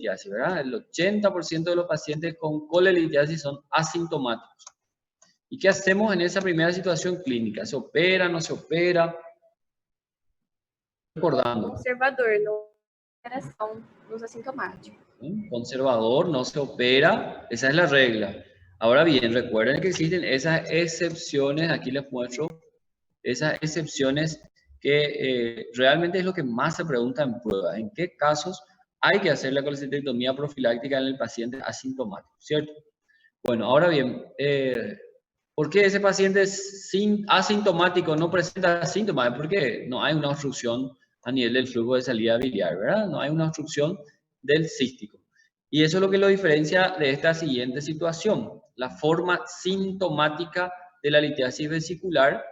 colelitiasis, ¿verdad? El 80% de los pacientes con colelitiasis son asintomáticos. ¿Y qué hacemos en esa primera situación clínica? ¿Se opera, no se opera? Recordando. Conservador, no operación, los asintomáticos. Conservador, no se opera, esa es la regla. Ahora bien, recuerden que existen esas excepciones, aquí les muestro, esas excepciones que realmente es lo que más se pregunta en prueba. ¿En qué casos hay que hacer la colecistectomía profiláctica en el paciente asintomático? ¿Cierto? Bueno, ahora bien, ¿por qué ese paciente asintomático no presenta síntomas? Porque no hay una obstrucción a nivel del flujo de salida biliar, ¿verdad? No hay una obstrucción del cístico. Y eso es lo que lo diferencia de esta siguiente situación. La forma sintomática de la litiasis vesicular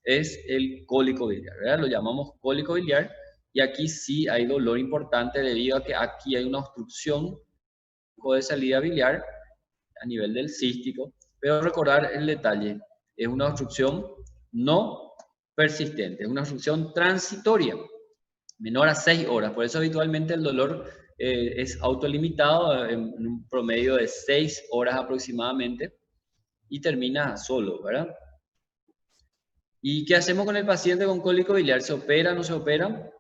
es el cólico biliar, ¿verdad? Lo llamamos cólico biliar. Y aquí sí hay dolor importante debido a que aquí hay una obstrucción de salida biliar a nivel del cístico, pero recordar el detalle, es una obstrucción no persistente, es una obstrucción transitoria, menor a 6 horas, por eso habitualmente el dolor es autolimitado en un promedio de 6 horas aproximadamente y termina solo, ¿verdad? ¿Y qué hacemos con el paciente con cólico biliar? ¿Se opera o no se opera?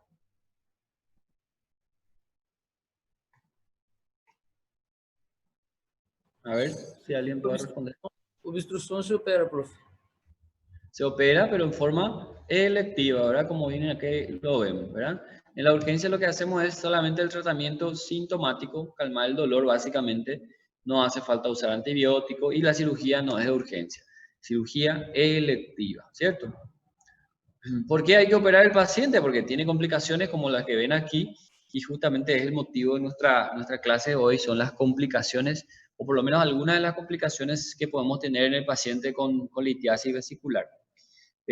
A ver si alguien puede responder. Obstrucción se opera, profe. Se opera, pero en forma electiva, ¿verdad? Como viene aquí lo vemos, ¿verdad? En la urgencia lo que hacemos es solamente el tratamiento sintomático, calmar el dolor básicamente, no hace falta usar antibiótico y la cirugía no es de urgencia, cirugía electiva, ¿cierto? ¿Por qué hay que operar al paciente? Porque tiene complicaciones como las que ven aquí y justamente es el motivo de nuestra clase de hoy, son las complicaciones o por lo menos algunas de las complicaciones que podemos tener en el paciente con litiasis vesicular.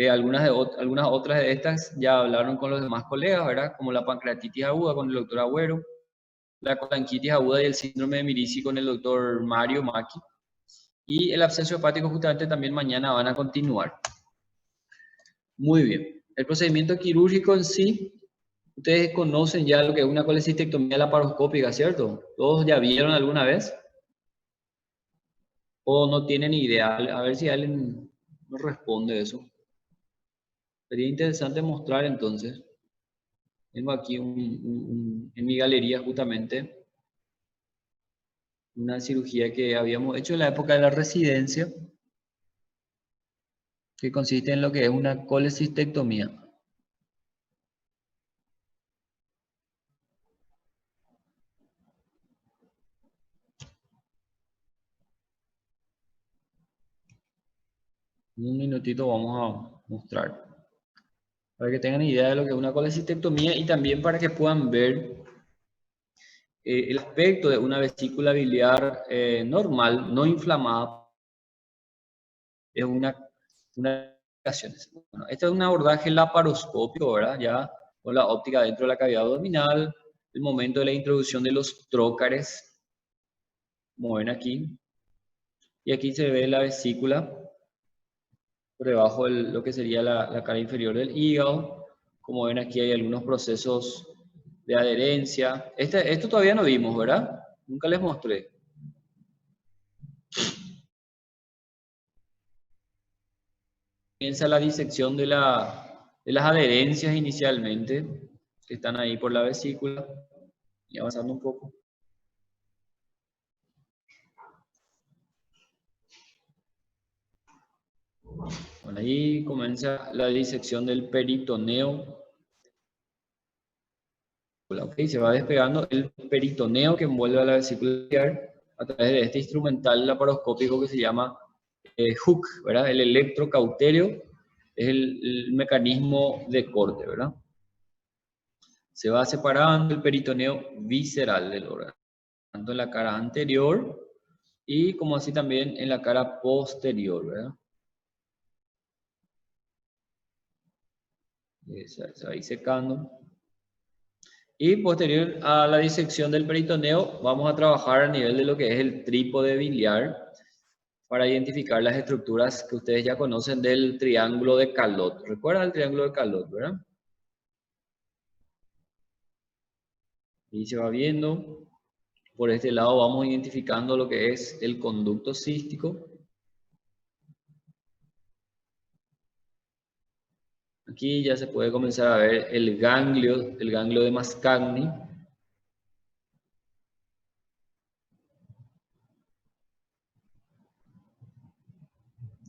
Algunas otras de estas ya hablaron con los demás colegas, ¿verdad? Como la pancreatitis aguda con el doctor Agüero, la colanquitis aguda y el síndrome de Mirici con el doctor Mario Maki. Y el absceso hepático justamente también mañana van a continuar. Muy bien. El procedimiento quirúrgico en sí, ustedes conocen ya lo que es una colecistectomía laparoscópica, ¿cierto? ¿Todos ya vieron alguna vez? ¿O no tienen idea? A ver si alguien nos responde eso. Sería interesante mostrar entonces. Tengo aquí en mi galería justamente una cirugía que habíamos hecho en la época de la residencia, que consiste en lo que es una colecistectomía. En un minutito vamos a mostrar, para que tengan idea de lo que es una colecistectomía y también para que puedan ver el aspecto de una vesícula biliar normal, no inflamada. Es una bueno, este es un abordaje laparoscópico, ¿verdad? Ya con la óptica dentro de la cavidad abdominal, el momento de la introducción de los trócares, como ven aquí. Y aquí se ve la vesícula por debajo de lo que sería la cara inferior del hígado. Como ven aquí hay algunos procesos de adherencia. Esto todavía no vimos, ¿verdad? Nunca les mostré. Comienza la disección de las adherencias inicialmente, que están ahí por la vesícula. Y avanzando un poco. Bueno, ahí comienza la disección del peritoneo. Okay, se va despegando el peritoneo que envuelve a la vesícula biliar a través de este instrumental laparoscópico que se llama hook, ¿verdad? El electrocauterio es el mecanismo de corte, ¿verdad? Se va separando el peritoneo visceral del órgano, tanto en la cara anterior y como así también en la cara posterior, ¿verdad? Se va ahí secando. Y posterior a la disección del peritoneo, vamos a trabajar a nivel de lo que es el trípode biliar para identificar las estructuras que ustedes ya conocen del triángulo de Calot. ¿Recuerdan el triángulo de Calot, verdad? Y se va viendo Por este lado vamos identificando lo que es el conducto cístico. Aquí ya se puede comenzar a ver el ganglio de Mascagni.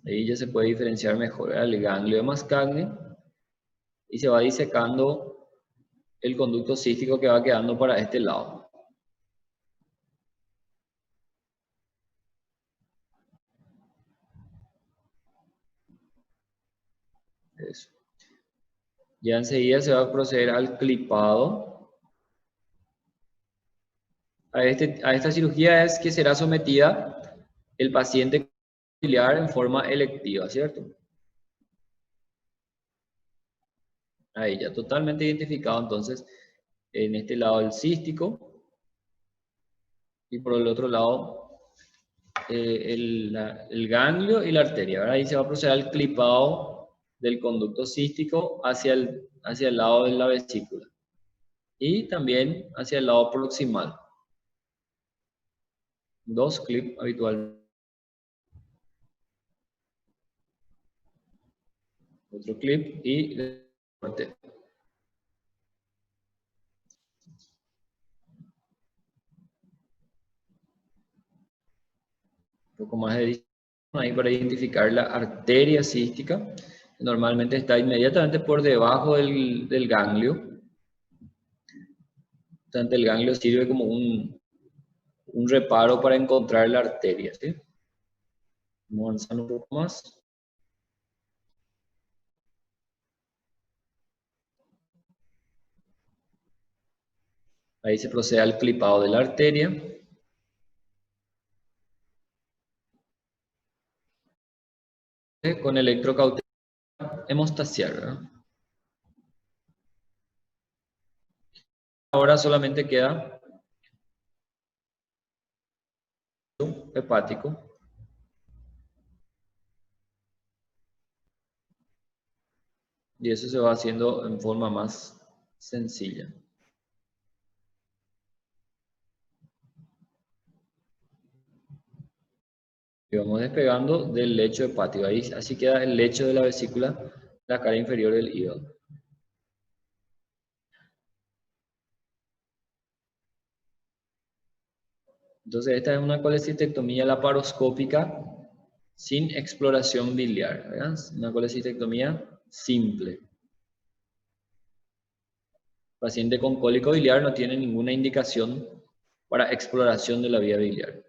Ahí ya se puede diferenciar mejor el ganglio de Mascagni y se va disecando el conducto cístico que va quedando para este lado. Eso. Ya enseguida se va a proceder al clipado. A esta cirugía es que será sometida el paciente biliar en forma electiva, ¿cierto? Ahí ya totalmente identificado entonces en este lado el cístico y por el otro lado el ganglio y la arteria. Ahora ahí se va a proceder al clipado del conducto cístico hacia el lado de la vesícula y también hacia el lado proximal. 2 clips habitualmente. Otro clip y corte. Un poco más de edición ahí para identificar la arteria cística. Normalmente está inmediatamente por debajo del ganglio. Entonces, el ganglio sirve como un reparo para encontrar la arteria, ¿sí? Vamos avanzando un poco más. Ahí se procede al clipado de la arteria. Con electrocautelar hemostasiar, ¿verdad? Ahora solamente queda hepático. Y eso se va haciendo en forma más sencilla. Y vamos despegando del lecho hepático. Ahí así queda el lecho de la vesícula, la cara inferior del hígado. Entonces esta es una colecistectomía laparoscópica sin exploración biliar, ¿verdad? Una colecistectomía simple. Paciente con cólico biliar no tiene ninguna indicación para exploración de la vía biliar.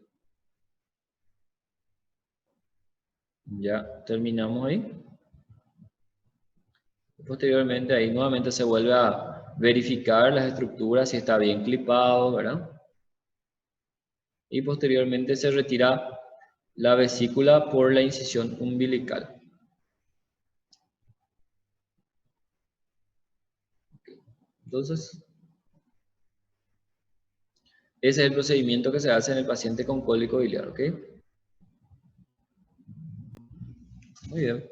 Ya terminamos ahí. Posteriormente ahí nuevamente se vuelve a verificar las estructuras si está bien clipado, ¿verdad? Y posteriormente se retira la vesícula por la incisión umbilical. Entonces, ese es el procedimiento que se hace en el paciente con cólico biliar, ¿ok? Muy bien.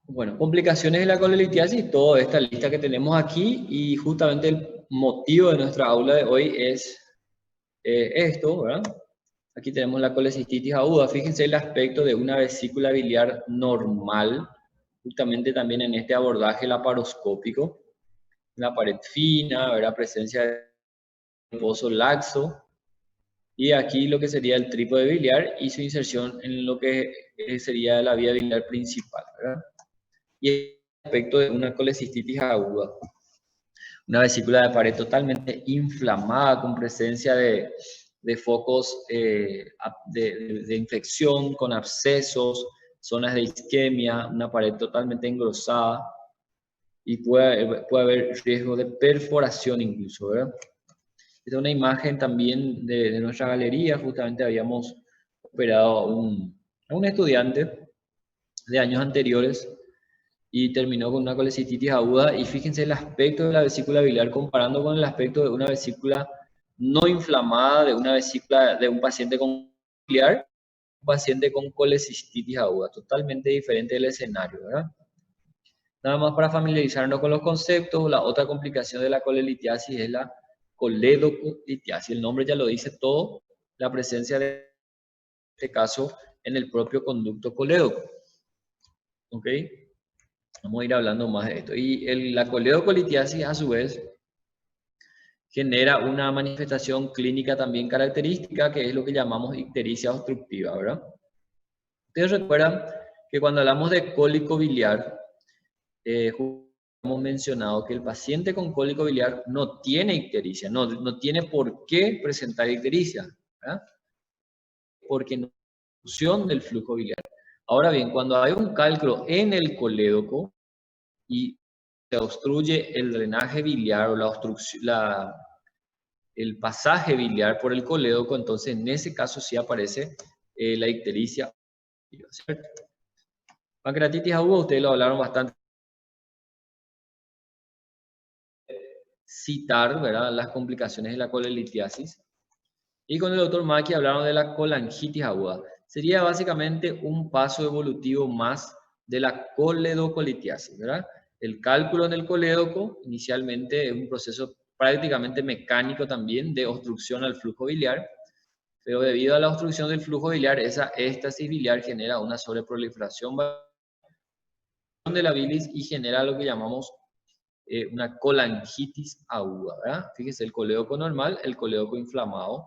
Bueno, complicaciones de la colelitiasis, toda esta lista que tenemos aquí y justamente el motivo de nuestra aula de hoy es esto, ¿verdad? Aquí tenemos la colecistitis aguda. Fíjense el aspecto de una vesícula biliar normal, justamente también en este abordaje laparoscópico. La pared fina, ¿verdad? Presencia de pozo laxo. Y aquí lo que sería el trípode biliar y su inserción en lo que sería la vía biliar principal, ¿verdad? Y el aspecto de una colecistitis aguda. Una vesícula de pared totalmente inflamada con presencia de focos de infección, con abscesos, zonas de isquemia, una pared totalmente engrosada y puede haber riesgo de perforación incluso, ¿verdad? Esta es una imagen también de nuestra galería. Justamente habíamos operado a un estudiante de años anteriores y terminó con una colecistitis aguda. Y fíjense el aspecto de la vesícula biliar comparando con el aspecto de una vesícula no inflamada, de una vesícula de un paciente con biliar, un paciente con colecistitis aguda. Totalmente diferente el escenario, ¿verdad? Nada más para familiarizarnos con los conceptos, la otra complicación de la colelitiasis es la coledocolitiasis. El nombre ya lo dice todo, la presencia de este caso en el propio conducto colédoco. ¿Ok? Vamos a ir hablando más de esto. Y la coledocolitiasis, a su vez, genera una manifestación clínica también característica, que es lo que llamamos ictericia obstructiva, ¿verdad? Ustedes recuerdan que cuando hablamos de cólico biliar, hemos mencionado que el paciente con cólico biliar no tiene ictericia, no tiene por qué presentar ictericia, ¿verdad? Porque no hay obstrucción del flujo biliar. Ahora bien, cuando hay un cálculo en el colédoco y se obstruye el drenaje biliar o la obstrucción, el pasaje biliar por el colédoco, entonces en ese caso sí aparece la ictericia, ¿cierto? Pancreatitis aguda, ustedes lo hablaron bastante. Citar, ¿verdad?, las complicaciones de la colelitiasis. Y con el doctor Maki hablaron de la colangitis aguda. Sería básicamente un paso evolutivo más de la coledocolitiasis, ¿verdad? El cálculo en el colédoco inicialmente es un proceso prácticamente mecánico también de obstrucción al flujo biliar, pero debido a la obstrucción del flujo biliar, esa éstasis biliar genera una sobreproliferación de la bilis y genera lo que llamamos una colangitis aguda, ¿verdad? Fíjese, el colédoco normal, el colédoco inflamado,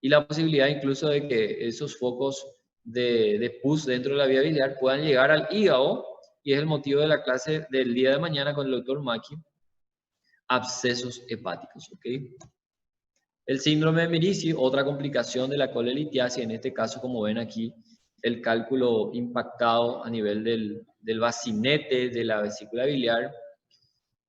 y la posibilidad incluso de que esos focos de pus dentro de la vía biliar puedan llegar al hígado, y es el motivo de la clase del día de mañana con el doctor Maki, abscesos hepáticos, ¿ok? El síndrome de Mirici, otra complicación de la colelitiasis, en este caso, como ven aquí, el cálculo impactado a nivel del bacinete de la vesícula biliar,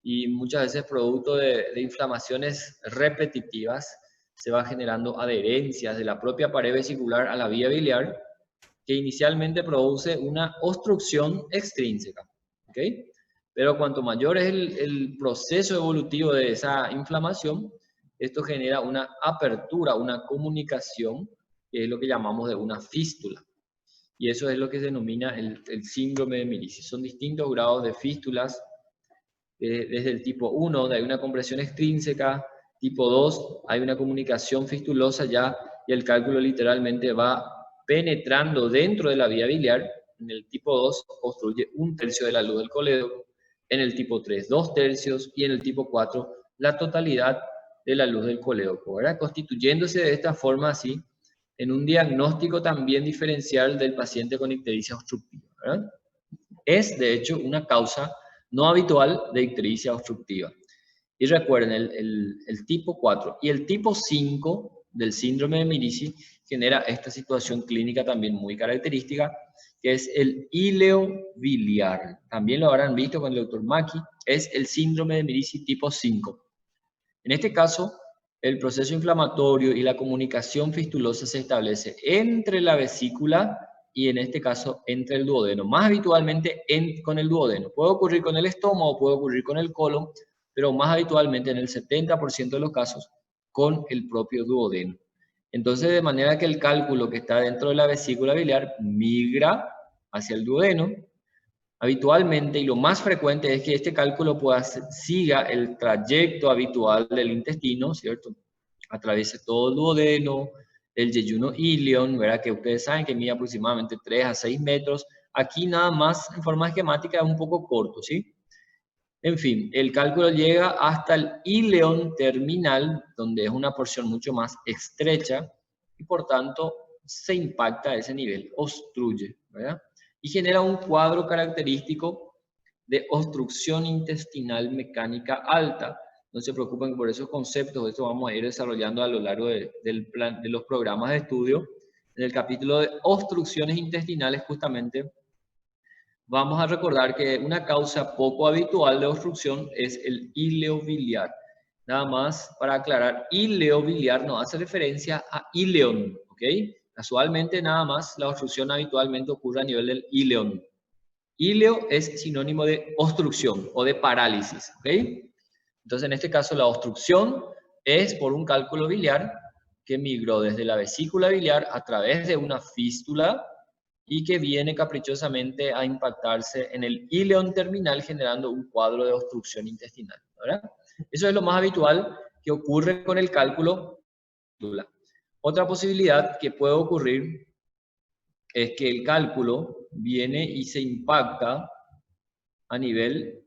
y muchas veces producto de inflamaciones repetitivas se va generando adherencias de la propia pared vesicular a la vía biliar, que inicialmente produce una obstrucción extrínseca, ¿ok? Pero cuanto mayor es el proceso evolutivo de esa inflamación, esto genera una apertura, una comunicación, que es lo que llamamos de una fístula. Y eso es lo que se denomina el síndrome de Mirici. Son distintos grados de fístulas, desde el tipo 1, donde hay una compresión extrínseca, tipo 2, hay una comunicación fistulosa ya, y el cálculo literalmente va penetrando dentro de la vía biliar. En el tipo 2 obstruye 1/3 de la luz del colédoco, en el tipo 3 2/3, y en el tipo 4 la totalidad de la luz del colédoco, ¿verdad? Constituyéndose de esta forma así en un diagnóstico también diferencial del paciente con ictericia obstructiva, ¿verdad? Es, de hecho, una causa no habitual de ictericia obstructiva. Y recuerden, el tipo 4 y el tipo 5 del síndrome de Mirici genera esta situación clínica también muy característica, que es el íleo biliar. También lo habrán visto con el doctor Maki, es el síndrome de Mirici tipo 5. En este caso, el proceso inflamatorio y la comunicación fistulosa se establece entre la vesícula y, en este caso, entre el duodeno. Más habitualmente con el duodeno. Puede ocurrir con el estómago, puede ocurrir con el colon, pero más habitualmente en el 70% de los casos con el propio duodeno. Entonces, de manera que el cálculo que está dentro de la vesícula biliar migra hacia el duodeno. Habitualmente, y lo más frecuente, es que este cálculo siga el trayecto habitual del intestino, ¿cierto? Atraviese todo el duodeno, el yeyuno ilion, ¿verdad? Que ustedes saben que mide aproximadamente 3 a 6 metros. Aquí nada más en forma esquemática es un poco corto, ¿sí? En fin, el cálculo llega hasta el ileón terminal, donde es una porción mucho más estrecha, y por tanto se impacta a ese nivel, obstruye, ¿verdad? Y genera un cuadro característico de obstrucción intestinal mecánica alta. No se preocupen por esos conceptos, esto vamos a ir desarrollando a lo largo de los programas de estudio. En el capítulo de obstrucciones intestinales, justamente, vamos a recordar que una causa poco habitual de obstrucción es el íleo biliar. Nada más para aclarar, íleo biliar no hace referencia a ileón, ¿ok? Casualmente, nada más, la obstrucción habitualmente ocurre a nivel del ileón. Íleo es sinónimo de obstrucción o de parálisis, ¿ok? Entonces, en este caso, la obstrucción es por un cálculo biliar que migró desde la vesícula biliar a través de una fístula y que viene caprichosamente a impactarse en el íleon terminal generando un cuadro de obstrucción intestinal, ¿verdad? Eso es lo más habitual que ocurre con el cálculo. Otra posibilidad que puede ocurrir es que el cálculo viene y se impacta a nivel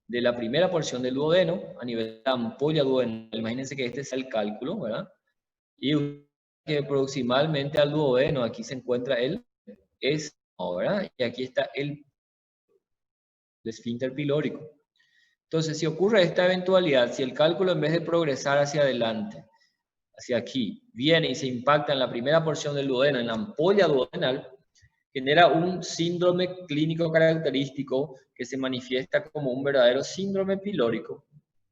de la primera porción del duodeno, a nivel de la ampolla duodenal. Imagínense que este es el cálculo, ¿verdad? Y que proximalmente al duodeno, aquí se encuentra el ¿verdad? Y aquí está el esfínter pilórico. Entonces, si ocurre esta eventualidad, si el cálculo en vez de progresar hacia adelante, hacia aquí, viene y se impacta en la primera porción del duodeno, en la ampolla duodenal, genera un síndrome clínico característico que se manifiesta como un verdadero síndrome pilórico.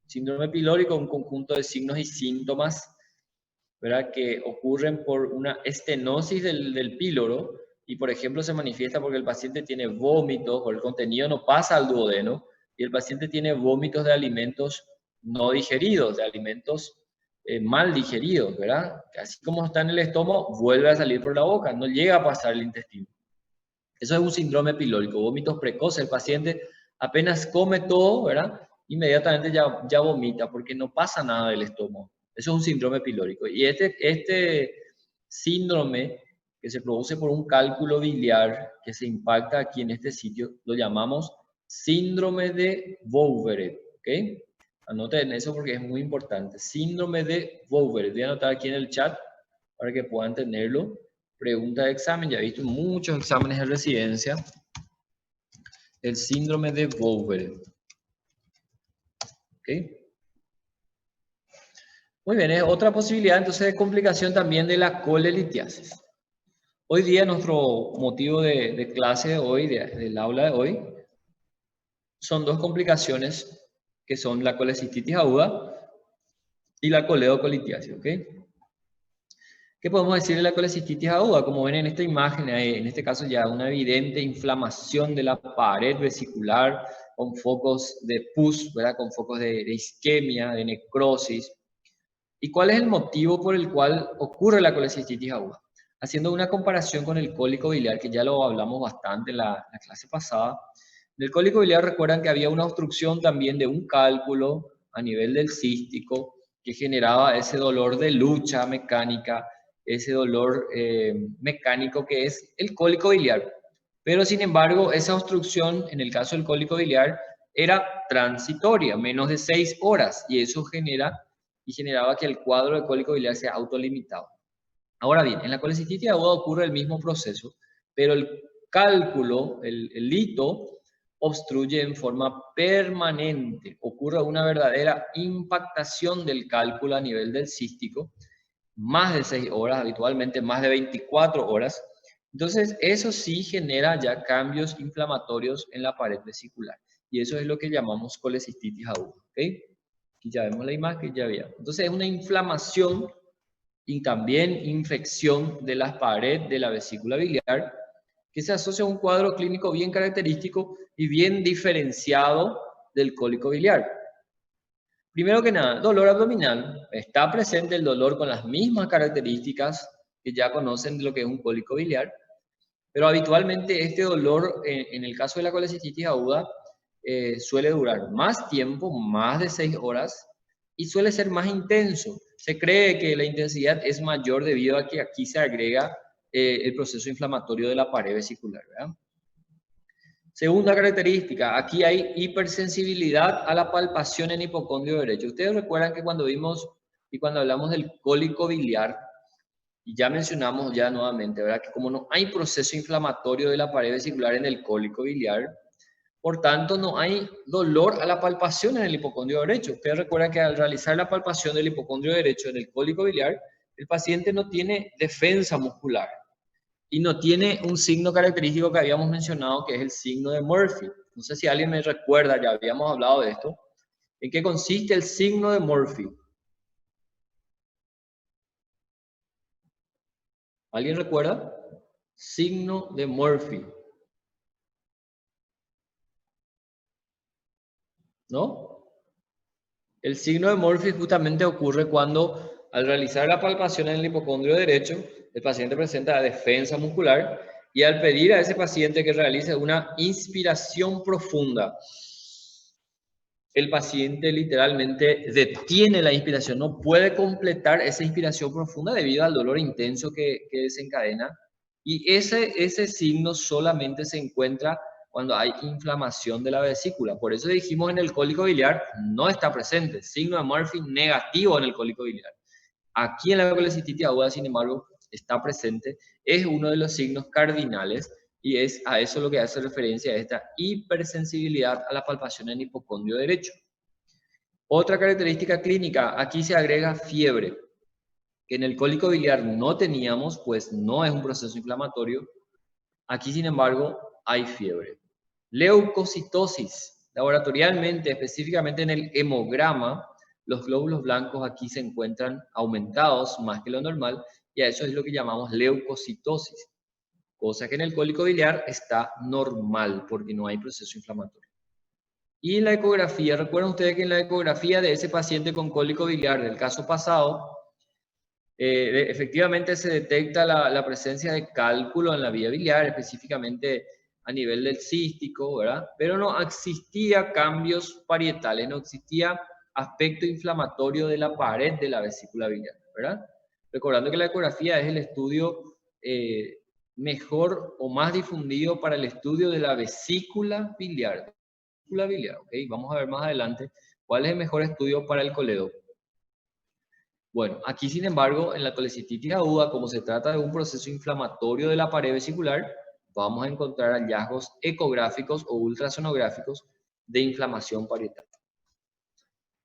Síndrome pilórico es un conjunto de signos y síntomas, ¿verdad?, que ocurren por una estenosis del píloro y, por ejemplo, se manifiesta porque el paciente tiene vómitos o el contenido no pasa al duodeno y el paciente tiene vómitos de alimentos no digeridos, de alimentos mal digeridos, ¿verdad? Que así como está en el estómago, vuelve a salir por la boca, no llega a pasar el intestino. Eso es un síndrome pilórico, vómitos precoces. El paciente apenas come todo, ¿verdad? Inmediatamente ya vomita porque no pasa nada del estómago. Eso es un síndrome pilórico. Y este síndrome que se produce por un cálculo biliar que se impacta aquí en este sitio, lo llamamos síndrome de Vouveret, ¿ok? Anoten eso porque es muy importante. Síndrome de Vouveret. Voy a anotar aquí en el chat para que puedan tenerlo. Pregunta de examen, ya he visto muchos exámenes de residencia. El síndrome de Vouveret. ¿Ok? Muy bien, es otra posibilidad entonces de complicación también de la colelitiasis. Hoy día nuestro motivo de clase de hoy, del aula de hoy, son dos complicaciones que son la colecistitis aguda y la coledocolitiasis, ¿ok? ¿Qué podemos decir de la colecistitis aguda? Como ven en esta imagen, en este caso ya una evidente inflamación de la pared vesicular con focos de pus, ¿verdad? Con focos de isquemia, de necrosis. ¿Y cuál es el motivo por el cual ocurre la colecistitis aguda? Haciendo una comparación con el cólico biliar, que ya lo hablamos bastante en la clase pasada. En el cólico biliar recuerdan que había una obstrucción también de un cálculo a nivel del cístico que generaba ese dolor de lucha mecánica, ese dolor mecánico que es el cólico biliar. Pero sin embargo, esa obstrucción en el caso del cólico biliar era transitoria, menos de 6 horas, y eso generaba que el cuadro de cólico biliar sea autolimitado. Ahora bien, en la colecistitis aguda ocurre el mismo proceso, pero el cálculo, el lito, obstruye en forma permanente. Ocurre una verdadera impactación del cálculo a nivel del cístico, más de 6 horas, habitualmente más de 24 horas. Entonces, eso sí genera ya cambios inflamatorios en la pared vesicular. Y eso es lo que llamamos colecistitis aguda. ¿Ok? Aquí ya vemos la imagen, ya había. Entonces, es una inflamación y también infección de la pared de la vesícula biliar que se asocia a un cuadro clínico bien característico y bien diferenciado del cólico biliar. Primero que nada, dolor abdominal. Está presente el dolor con las mismas características que ya conocen de lo que es un cólico biliar, pero habitualmente este dolor, en el caso de la colecistitis aguda, suele durar más tiempo, más de 6 horas, y suele ser más intenso. Se cree que la intensidad es mayor debido a que aquí se agrega el proceso inflamatorio de la pared vesicular, ¿verdad? Segunda característica, aquí hay hipersensibilidad a la palpación en hipocondrio derecho. Ustedes recuerdan que cuando vimos y cuando hablamos del cólico biliar, y ya mencionamos ya nuevamente, ¿verdad? Que como no hay proceso inflamatorio de la pared vesicular en el cólico biliar, por tanto no hay dolor a la palpación en el hipocondrio derecho. Ustedes recuerdan que al realizar la palpación del hipocondrio derecho en el cólico biliar, el paciente no tiene defensa muscular y no tiene un signo característico que habíamos mencionado, que es el signo de Murphy. No sé si alguien me recuerda, ya habíamos hablado de esto. ¿En qué consiste el signo de Murphy? ¿Alguien recuerda? Signo de Murphy. ¿No? El signo de Murphy justamente ocurre cuando al realizar la palpación en el hipocondrio derecho, el paciente presenta defensa muscular Y al pedir a ese paciente que realice una inspiración profunda, el paciente literalmente detiene la inspiración, no puede completar esa inspiración profunda debido al dolor intenso que desencadena. Y ese signo solamente se encuentra cuando hay inflamación de la vesícula. Por eso dijimos en el cólico biliar no está presente, signo de Murphy negativo en el cólico biliar. Aquí en la colecistitis aguda, sin embargo, está presente, es uno de los signos cardinales y es a eso lo que hace referencia a esta hipersensibilidad a la palpación en hipocondrio derecho. Otra característica clínica, aquí se agrega fiebre, que en el cólico biliar no teníamos, pues no es un proceso inflamatorio. Aquí, sin embargo, hay fiebre. Leucocitosis, laboratorialmente, específicamente en el hemograma, los glóbulos blancos aquí se encuentran aumentados más que lo normal y a eso es lo que llamamos leucocitosis, cosa que en el cólico biliar está normal porque no hay proceso inflamatorio. Y en la ecografía, recuerden ustedes que en la ecografía de ese paciente con cólico biliar del caso pasado, efectivamente se detecta la presencia de cálculo en la vía biliar, específicamente a nivel del cístico, ¿verdad? Pero no existía cambios parietales, no existía aspecto inflamatorio de la pared de la vesícula biliar, ¿verdad? Recordando que la ecografía es el estudio mejor o más difundido para el estudio de la vesícula biliar. ¿Ok? Vamos a ver más adelante cuál es el mejor estudio para el coledo. Bueno, aquí sin embargo, en la colecistitis aguda, como se trata de un proceso inflamatorio de la pared vesicular, vamos a encontrar hallazgos ecográficos o ultrasonográficos de inflamación parietal.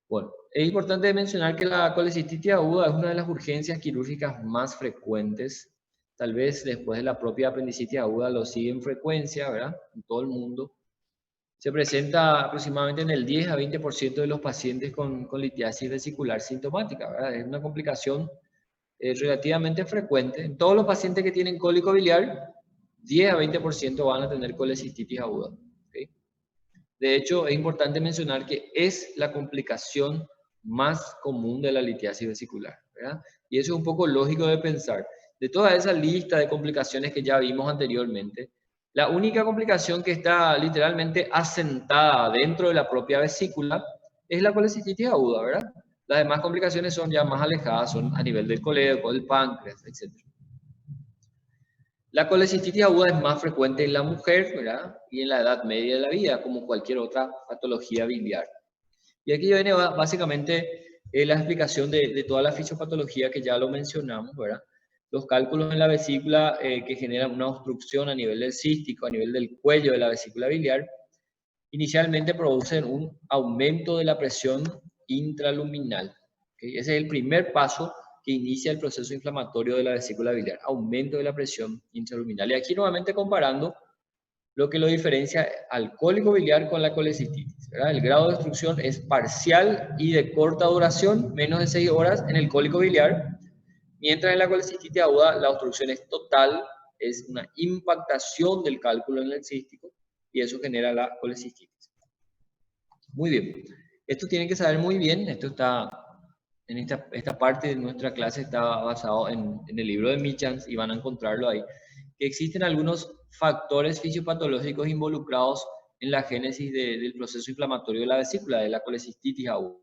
Bueno, es importante mencionar que la colecistitis aguda es una de las urgencias quirúrgicas más frecuentes. Tal vez después de la propia apendicitis aguda lo sigue en frecuencia, ¿verdad? En todo el mundo. Se presenta aproximadamente en el 10 a 20% de los pacientes con litiasis vesicular sintomática, ¿verdad? Es una complicación relativamente frecuente. En todos los pacientes que tienen cólico biliar, 10 a 20% van a tener colecistitis aguda. ¿Okay? De hecho, es importante mencionar que es la complicación más común de la litiasis vesicular, ¿verdad? Y eso es un poco lógico de pensar. De toda esa lista de complicaciones que ya vimos anteriormente, la única complicación que está literalmente asentada dentro de la propia vesícula es la colecistitis aguda, ¿verdad? Las demás complicaciones son ya más alejadas, son a nivel del colédoco, del páncreas, etc. La colecistitis aguda es más frecuente en la mujer, ¿verdad? Y en la edad media de la vida, como cualquier otra patología biliar. Y aquí viene básicamente la explicación de toda la fisiopatología que ya lo mencionamos, ¿verdad? Los cálculos en la vesícula que generan una obstrucción a nivel del cístico, a nivel del cuello de la vesícula biliar, inicialmente producen un aumento de la presión intraluminal. ¿Okay? Ese es el primer paso que inicia el proceso inflamatorio de la vesícula biliar, aumento de la presión intraluminal. Y aquí nuevamente comparando lo que lo diferencia al cólico biliar con la colecistitis, ¿verdad? El grado de obstrucción es parcial y de corta duración, menos de 6 horas en el cólico biliar, mientras en la colecistitis aguda la obstrucción es total, es una impactación del cálculo en el cístico y eso genera la colecistitis. Muy bien, esto tienen que saber muy bien, esto está en esta parte de nuestra clase está basado en el libro de Michans y van a encontrarlo ahí, que existen algunos factores fisiopatológicos involucrados en la génesis del proceso inflamatorio de la vesícula, de la colecistitis aguda.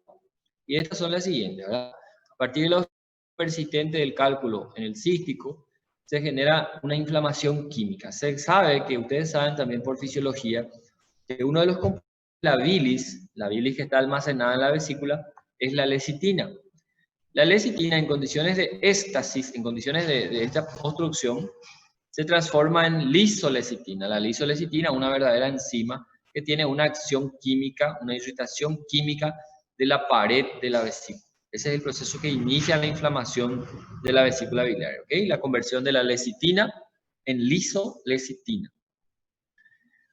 Y estas son las siguientes, ¿verdad? A partir de los persistente del cálculo en el cístico, se genera una inflamación química. Se sabe que ustedes saben también por fisiología que uno de los componentes de la bilis que está almacenada en la vesícula, es la lecitina. La lecitina en condiciones de éstasis, en condiciones de esta obstrucción, se transforma en lisolecitina. La lisolecitina es una verdadera enzima que tiene una acción química, una irritación química de la pared de la vesícula. Ese es el proceso que inicia la inflamación de la vesícula biliar. ¿Okay? La conversión de la lecitina en lisolecitina.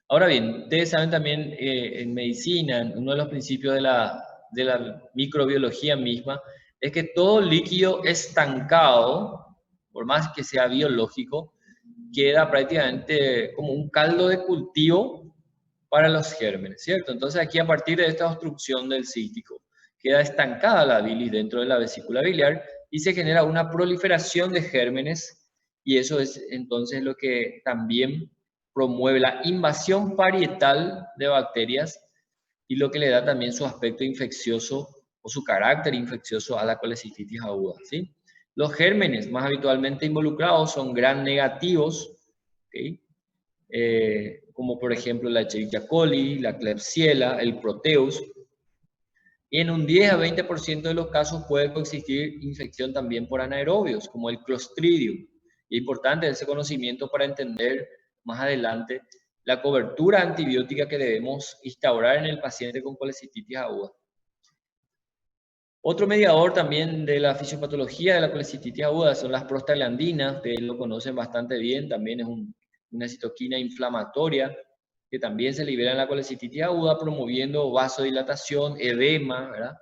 Ahora bien, ustedes saben también en medicina, uno de los principios de la microbiología misma, es que todo líquido estancado, por más que sea biológico, queda prácticamente como un caldo de cultivo para los gérmenes, ¿cierto? Entonces aquí a partir de esta obstrucción del cístico, queda estancada la bilis dentro de la vesícula biliar y se genera una proliferación de gérmenes y eso es entonces lo que también promueve la invasión parietal de bacterias y lo que le da también su aspecto infeccioso o su carácter infeccioso a la colecistitis aguda, ¿sí? Los gérmenes más habitualmente involucrados son gram negativos, ¿okay? Como por ejemplo la Escherichia coli, la Klebsiella, el Proteus. Y en un 10 a 20% de los casos puede coexistir infección también por anaerobios, como el Clostridium. Y es importante ese conocimiento para entender más adelante la cobertura antibiótica que debemos instaurar en el paciente con colecistitis aguda. Otro mediador también de la fisiopatología de la colecistitis aguda son las prostaglandinas, ustedes lo conocen bastante bien, también es una citoquina inflamatoria que también se libera en la colecistitis aguda, promoviendo vasodilatación, edema, ¿verdad?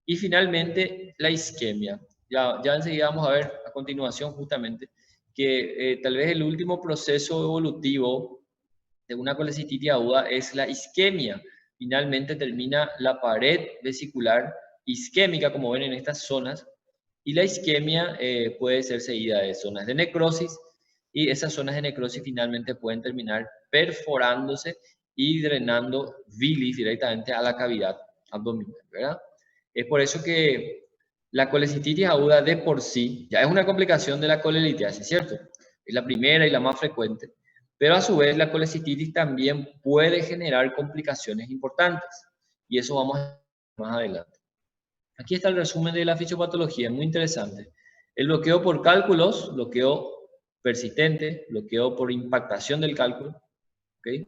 Y finalmente la isquemia. Ya enseguida vamos a ver a continuación justamente que tal vez el último proceso evolutivo de una colecistitis aguda es la isquemia. Finalmente termina la pared vesicular isquémica, como ven en estas zonas, y la isquemia puede ser seguida de zonas de necrosis, y esas zonas de necrosis finalmente pueden terminar perforándose y drenando bilis directamente a la cavidad abdominal, ¿verdad? Es por eso que la colecistitis aguda de por sí ya es una complicación de la colelitiasis, ¿cierto? Es la primera y la más frecuente. Pero a su vez la colecistitis también puede generar complicaciones importantes. Y eso vamos a ver más adelante. Aquí está el resumen de la fisiopatología, muy interesante. El bloqueo por cálculos, bloqueo persistente, bloqueo por impactación del cálculo. ¿Okay?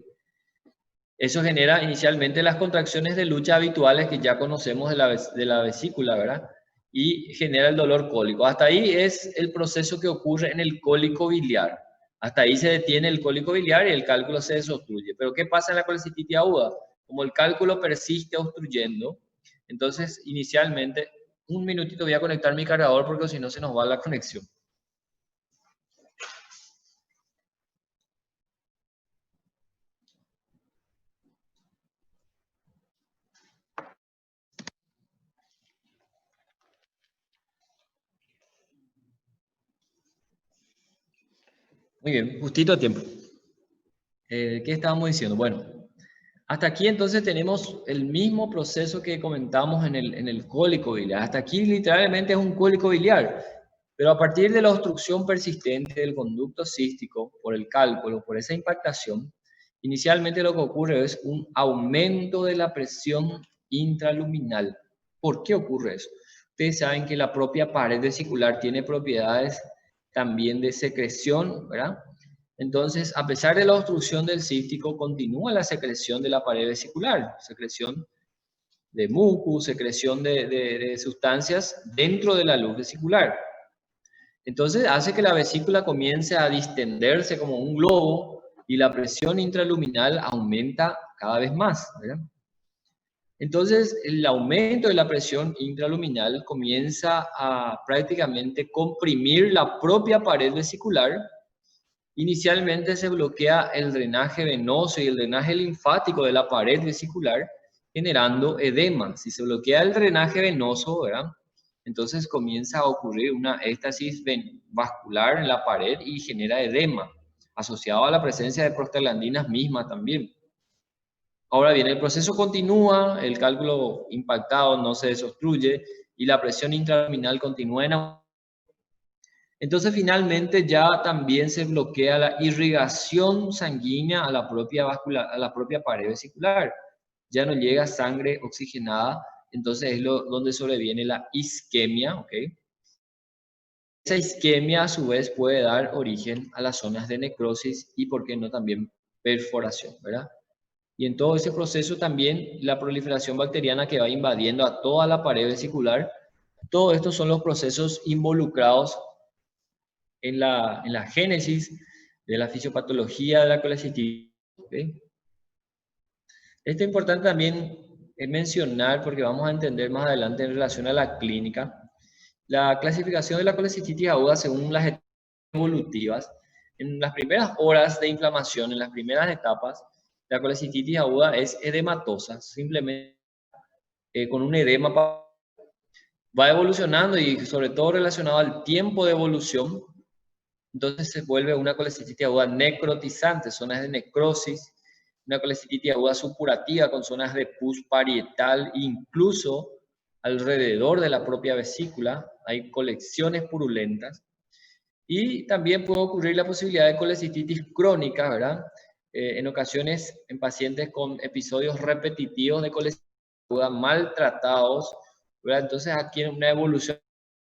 Eso genera inicialmente las contracciones de lucha habituales que ya conocemos de la vesícula, ¿verdad? Y genera el dolor cólico. Hasta ahí es el proceso que ocurre en el cólico biliar. Hasta ahí se detiene el cólico biliar y el cálculo se desobstruye. Pero ¿qué pasa en la colecistitis aguda? Como el cálculo persiste obstruyendo, entonces inicialmente, un minutito voy a conectar mi cargador porque si no se nos va la conexión. Muy bien, justito a tiempo. ¿Qué estábamos diciendo? Bueno, hasta aquí entonces tenemos el mismo proceso que comentamos en el cólico biliar. Hasta aquí literalmente es un cólico biliar. Pero a partir de la obstrucción persistente del conducto cístico por el cálculo, por esa impactación, inicialmente lo que ocurre es un aumento de la presión intraluminal. ¿Por qué ocurre eso? Ustedes saben que la propia pared vesicular tiene propiedades también de secreción, ¿verdad? Entonces, a pesar de la obstrucción del cístico, continúa la secreción de la pared vesicular, secreción de mucus, secreción de sustancias dentro de la luz vesicular. Entonces, hace que la vesícula comience a distenderse como un globo y la presión intraluminal aumenta cada vez más, ¿verdad? Entonces, el aumento de la presión intraluminal comienza a prácticamente comprimir la propia pared vesicular. Inicialmente se bloquea el drenaje venoso y el drenaje linfático de la pared vesicular, generando edema. Si se bloquea el drenaje venoso, ¿verdad? Entonces comienza a ocurrir una éstasis vascular en la pared y genera edema, asociado a la presencia de prostaglandinas mismas también. Ahora bien, el proceso continúa, el cálculo impactado no se desobstruye y la presión intraluminal continúa en aumento. Entonces finalmente ya también se bloquea la irrigación sanguínea a la propia pared vesicular. Ya no llega sangre oxigenada, entonces es donde sobreviene la isquemia, ¿ok? Esa isquemia a su vez puede dar origen a las zonas de necrosis y, por qué no, también perforación, ¿verdad? Y en todo ese proceso también la proliferación bacteriana que va invadiendo a toda la pared vesicular. Todos estos son los procesos involucrados en la génesis de la fisiopatología de la colecistitis. ¿Okay? Esto es importante también mencionar porque vamos a entender más adelante en relación a la clínica. La clasificación de la colecistitis aguda según las etapas evolutivas. En las primeras horas de inflamación, en las primeras etapas, la colecistitis aguda es edematosa, simplemente con un edema. Va evolucionando y sobre todo relacionado al tiempo de evolución. entonces se vuelve una colecistitis aguda necrotizante, zonas de necrosis, una colecistitis aguda supurativa con zonas de pus parietal, incluso alrededor de la propia vesícula, hay colecciones purulentas. Y también puede ocurrir la posibilidad de colecistitis crónica, ¿verdad? En ocasiones en pacientes con episodios repetitivos de colecistitis aguda maltratados, ¿verdad? Entonces aquí hay una evolución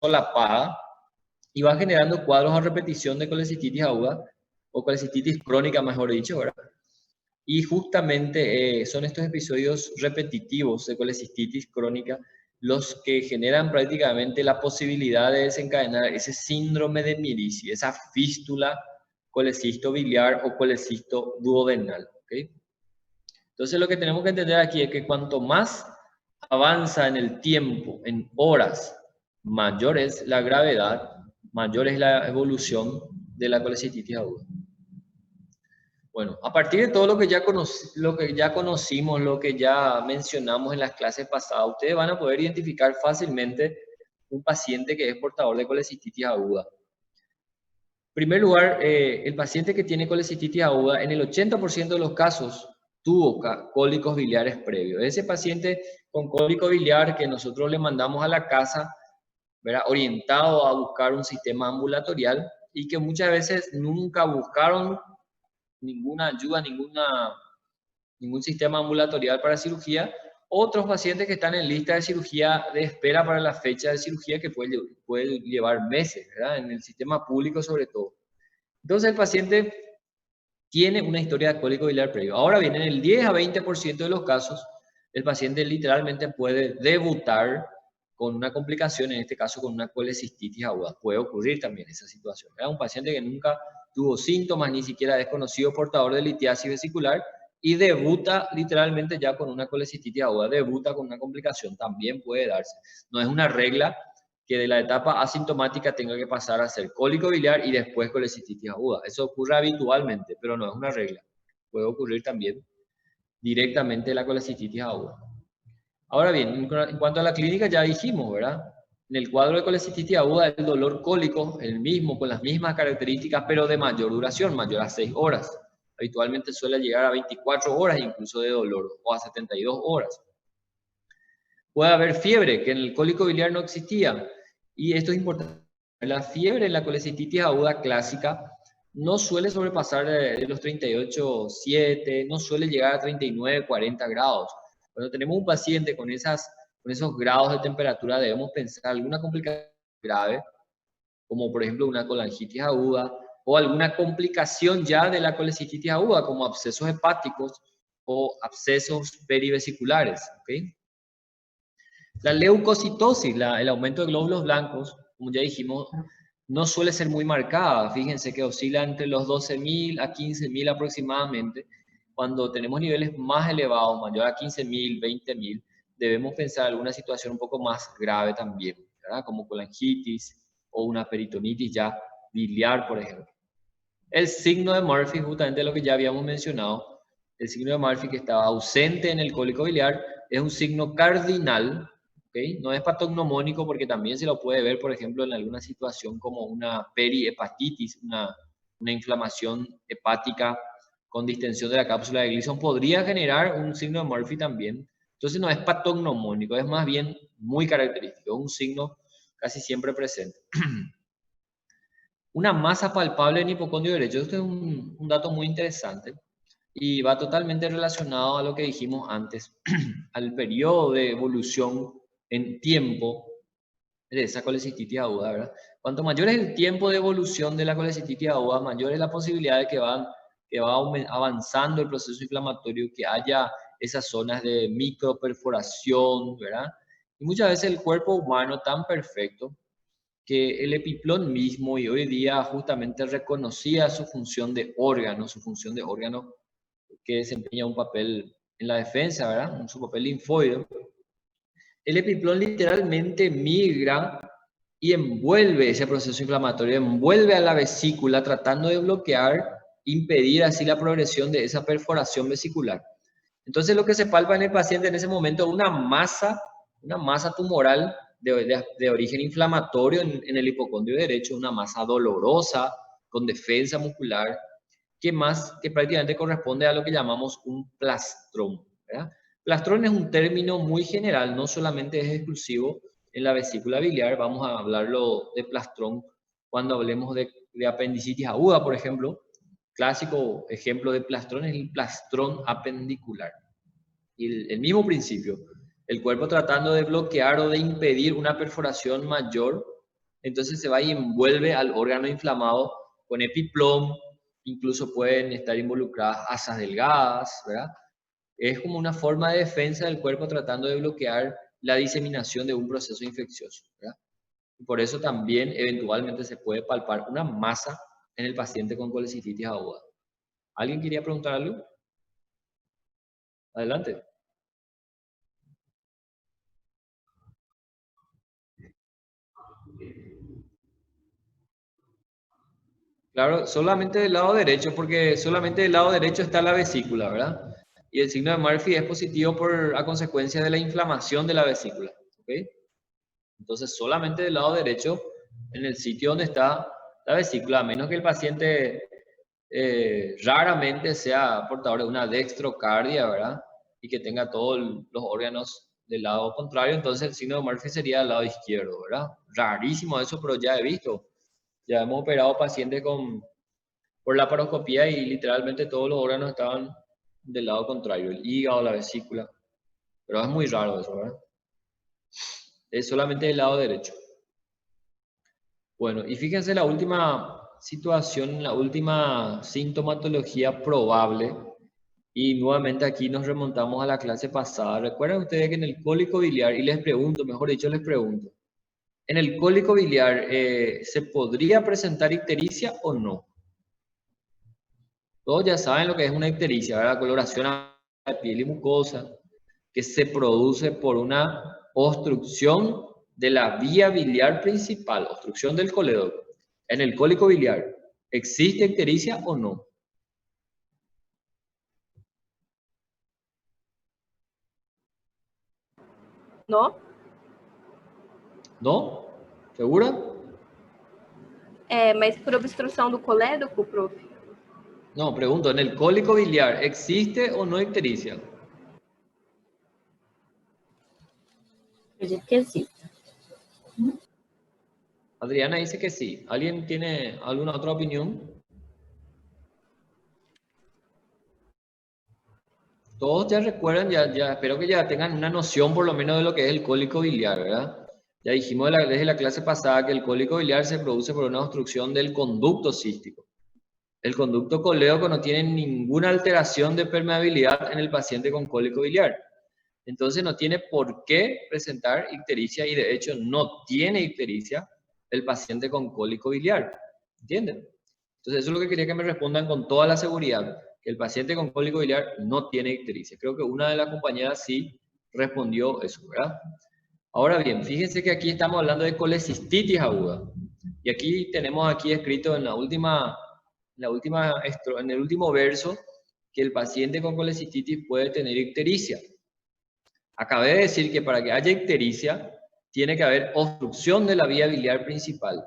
solapada y va generando cuadros a repetición de colecistitis aguda o colecistitis crónica, mejor dicho, ¿verdad? Y justamente son estos episodios repetitivos de colecistitis crónica los que generan prácticamente la posibilidad de desencadenar ese síndrome de Mirici, esa fístula colecisto biliar o colecisto duodenal. ¿Okay? Entonces lo que tenemos que entender aquí es que cuanto más avanza en el tiempo, en horas, mayor es la gravedad, mayor es la evolución de la colecistitis aguda. Bueno, a partir de todo lo que ya conocimos, lo que ya mencionamos en las clases pasadas, ustedes van a poder identificar fácilmente un paciente que es portador de colecistitis aguda. En primer lugar, el paciente que tiene colecistitis aguda, en el 80% de los casos, tuvo cólicos biliares previos. Ese paciente con cólico biliar que nosotros le mandamos a la casa, ¿verdad? Orientado a buscar un sistema ambulatorial y que muchas veces nunca buscaron ninguna ayuda, ningún sistema ambulatorial para cirugía. Otros pacientes que están en lista de cirugía de espera para la fecha de cirugía que puede llevar meses, ¿verdad? En el sistema público sobre todo. Entonces el paciente tiene una historia de cólico biliar previo. Ahora bien, en el 10 a 20% de los casos, el paciente literalmente puede debutar con una complicación, en este caso con una colecistitis aguda. Puede ocurrir también esa situación. ¿Verdad? Un paciente que nunca tuvo síntomas, ni siquiera desconocido portador de litiasis vesicular, y debuta literalmente ya con una colecistitis aguda, debuta con una complicación, también puede darse. No es una regla que de la etapa asintomática tenga que pasar a ser cólico biliar y después colecistitis aguda. Eso ocurre habitualmente, pero no es una regla. Puede ocurrir también directamente la colecistitis aguda. Ahora bien, en cuanto a la clínica ya dijimos, ¿verdad? En el cuadro de colecistitis aguda, el dolor cólico, el mismo, con las mismas características, pero de mayor duración, mayor a 6 horas. Habitualmente suele llegar a 24 horas incluso de dolor, o a 72 horas. Puede haber fiebre, que en el cólico biliar no existía. Y esto es importante. La fiebre en la colecistitis aguda clásica no suele sobrepasar de los 38,7, no suele llegar a 39, 40 grados. Cuando tenemos un paciente con esos grados de temperatura, debemos pensar alguna complicación grave, como por ejemplo una colangitis aguda, o alguna complicación ya de la colecistitis aguda, como abscesos hepáticos o abscesos perivesiculares. ¿Okay? La leucocitosis, el aumento de glóbulos blancos, como ya dijimos, no suele ser muy marcada. Fíjense que oscila entre los 12.000 a 15.000 aproximadamente. Cuando tenemos niveles más elevados, mayor a 15.000, 20.000, debemos pensar en alguna situación un poco más grave también, ¿verdad? Como colangitis o una peritonitis ya biliar, por ejemplo. El signo de Murphy, justamente lo que ya habíamos mencionado, el signo de Murphy que estaba ausente en el cólico biliar, es un signo cardinal. ¿Okay? No es patognomónico porque también se lo puede ver, por ejemplo, en alguna situación como una perihepatitis, una inflamación hepática con distensión de la cápsula de Gleason, podría generar un signo de Murphy también. Entonces no es patognomónico, es más bien muy característico, un signo casi siempre presente. Una masa palpable en hipocondrio derecho, esto es un dato muy interesante y va totalmente relacionado a lo que dijimos antes, al periodo de evolución en tiempo de esa colecistitis aguda, ¿verdad? Cuanto mayor es el tiempo de evolución de la colecistitis aguda, mayor es la posibilidad de que va avanzando el proceso inflamatorio, que haya esas zonas de microperforación, ¿verdad? Y muchas veces el cuerpo humano tan perfecto que el epiplón mismo y hoy día justamente reconocía su función de órgano que desempeña un papel en la defensa, ¿verdad? Su papel linfoide. El epiplón literalmente migra y envuelve ese proceso inflamatorio, envuelve a la vesícula tratando de bloquear, impedir así la progresión de esa perforación vesicular. Entonces lo que se palpa en el paciente en ese momento es una masa tumoral de origen inflamatorio en el hipocondrio derecho, una masa dolorosa, con defensa muscular, que prácticamente corresponde a lo que llamamos un plastrón, ¿verdad? Plastrón es un término muy general, no solamente es exclusivo en la vesícula biliar. Vamos a hablarlo de plastrón cuando hablemos de apendicitis aguda, por ejemplo. Clásico ejemplo de plastrón es el plastrón apendicular. Y el mismo principio, el cuerpo tratando de bloquear o de impedir una perforación mayor, entonces se va y envuelve al órgano inflamado con epiplom, incluso pueden estar involucradas asas delgadas, ¿verdad? Es como una forma de defensa del cuerpo tratando de bloquear la diseminación de un proceso infeccioso, ¿verdad? Y por eso también eventualmente se puede palpar una masa en el paciente con colecistitis aguda. ¿Alguien quería preguntar algo? Adelante. Claro, solamente del lado derecho, porque solamente del lado derecho está la vesícula, ¿verdad? Y el signo de Murphy es positivo a consecuencia de la inflamación de la vesícula, ¿ok? Entonces, solamente del lado derecho, en el sitio donde está la vesícula, a menos que el paciente raramente sea portador de una dextrocardia, ¿verdad? Y que tenga todos los órganos del lado contrario, entonces el signo de Murphy sería del lado izquierdo, ¿verdad? Rarísimo eso, pero ya he visto. Ya hemos operado pacientes por la paroscopía y literalmente todos los órganos estaban del lado contrario, el hígado, la vesícula. Pero es muy raro eso, ¿verdad? Es solamente del lado derecho. Bueno, y fíjense la última situación, la última sintomatología probable. Y nuevamente aquí nos remontamos a la clase pasada. Recuerdan ustedes que en el cólico biliar, y les pregunto, mejor dicho, les pregunto, ¿en el cólico biliar se podría presentar ictericia o no? Todos ya saben lo que es una ictericia, ¿verdad? Coloración de piel y mucosa, que se produce por una obstrucción de la vía biliar principal, obstrucción del colédoco. En el cólico biliar, ¿existe ictericia o no? No? ¿No? ¿Segura? Mas por obstrução do colédoco, prof? No, pregunto, ¿en el cólico biliar existe o no ictericia? Acredito que sí. Adriana dice que sí. ¿Alguien tiene alguna otra opinión? Todos ya recuerdan, ya espero que ya tengan una noción por lo menos de lo que es el cólico biliar, ¿verdad? Ya dijimos desde la clase pasada que el cólico biliar se produce por una obstrucción del conducto cístico. El conducto colédoco no tiene ninguna alteración de permeabilidad en el paciente con cólico biliar. Entonces no tiene por qué presentar ictericia y de hecho no tiene ictericia el paciente con cólico biliar. ¿Entienden? Entonces eso es lo que quería que me respondan con toda la seguridad, que el paciente con cólico biliar no tiene ictericia. Creo que una de las compañeras sí respondió eso, ¿verdad? Ahora bien, fíjense que aquí estamos hablando de colecistitis aguda. Y aquí tenemos aquí escrito en en el último verso que el paciente con colecistitis puede tener ictericia. Acabé de decir que para que haya ictericia tiene que haber obstrucción de la vía biliar principal.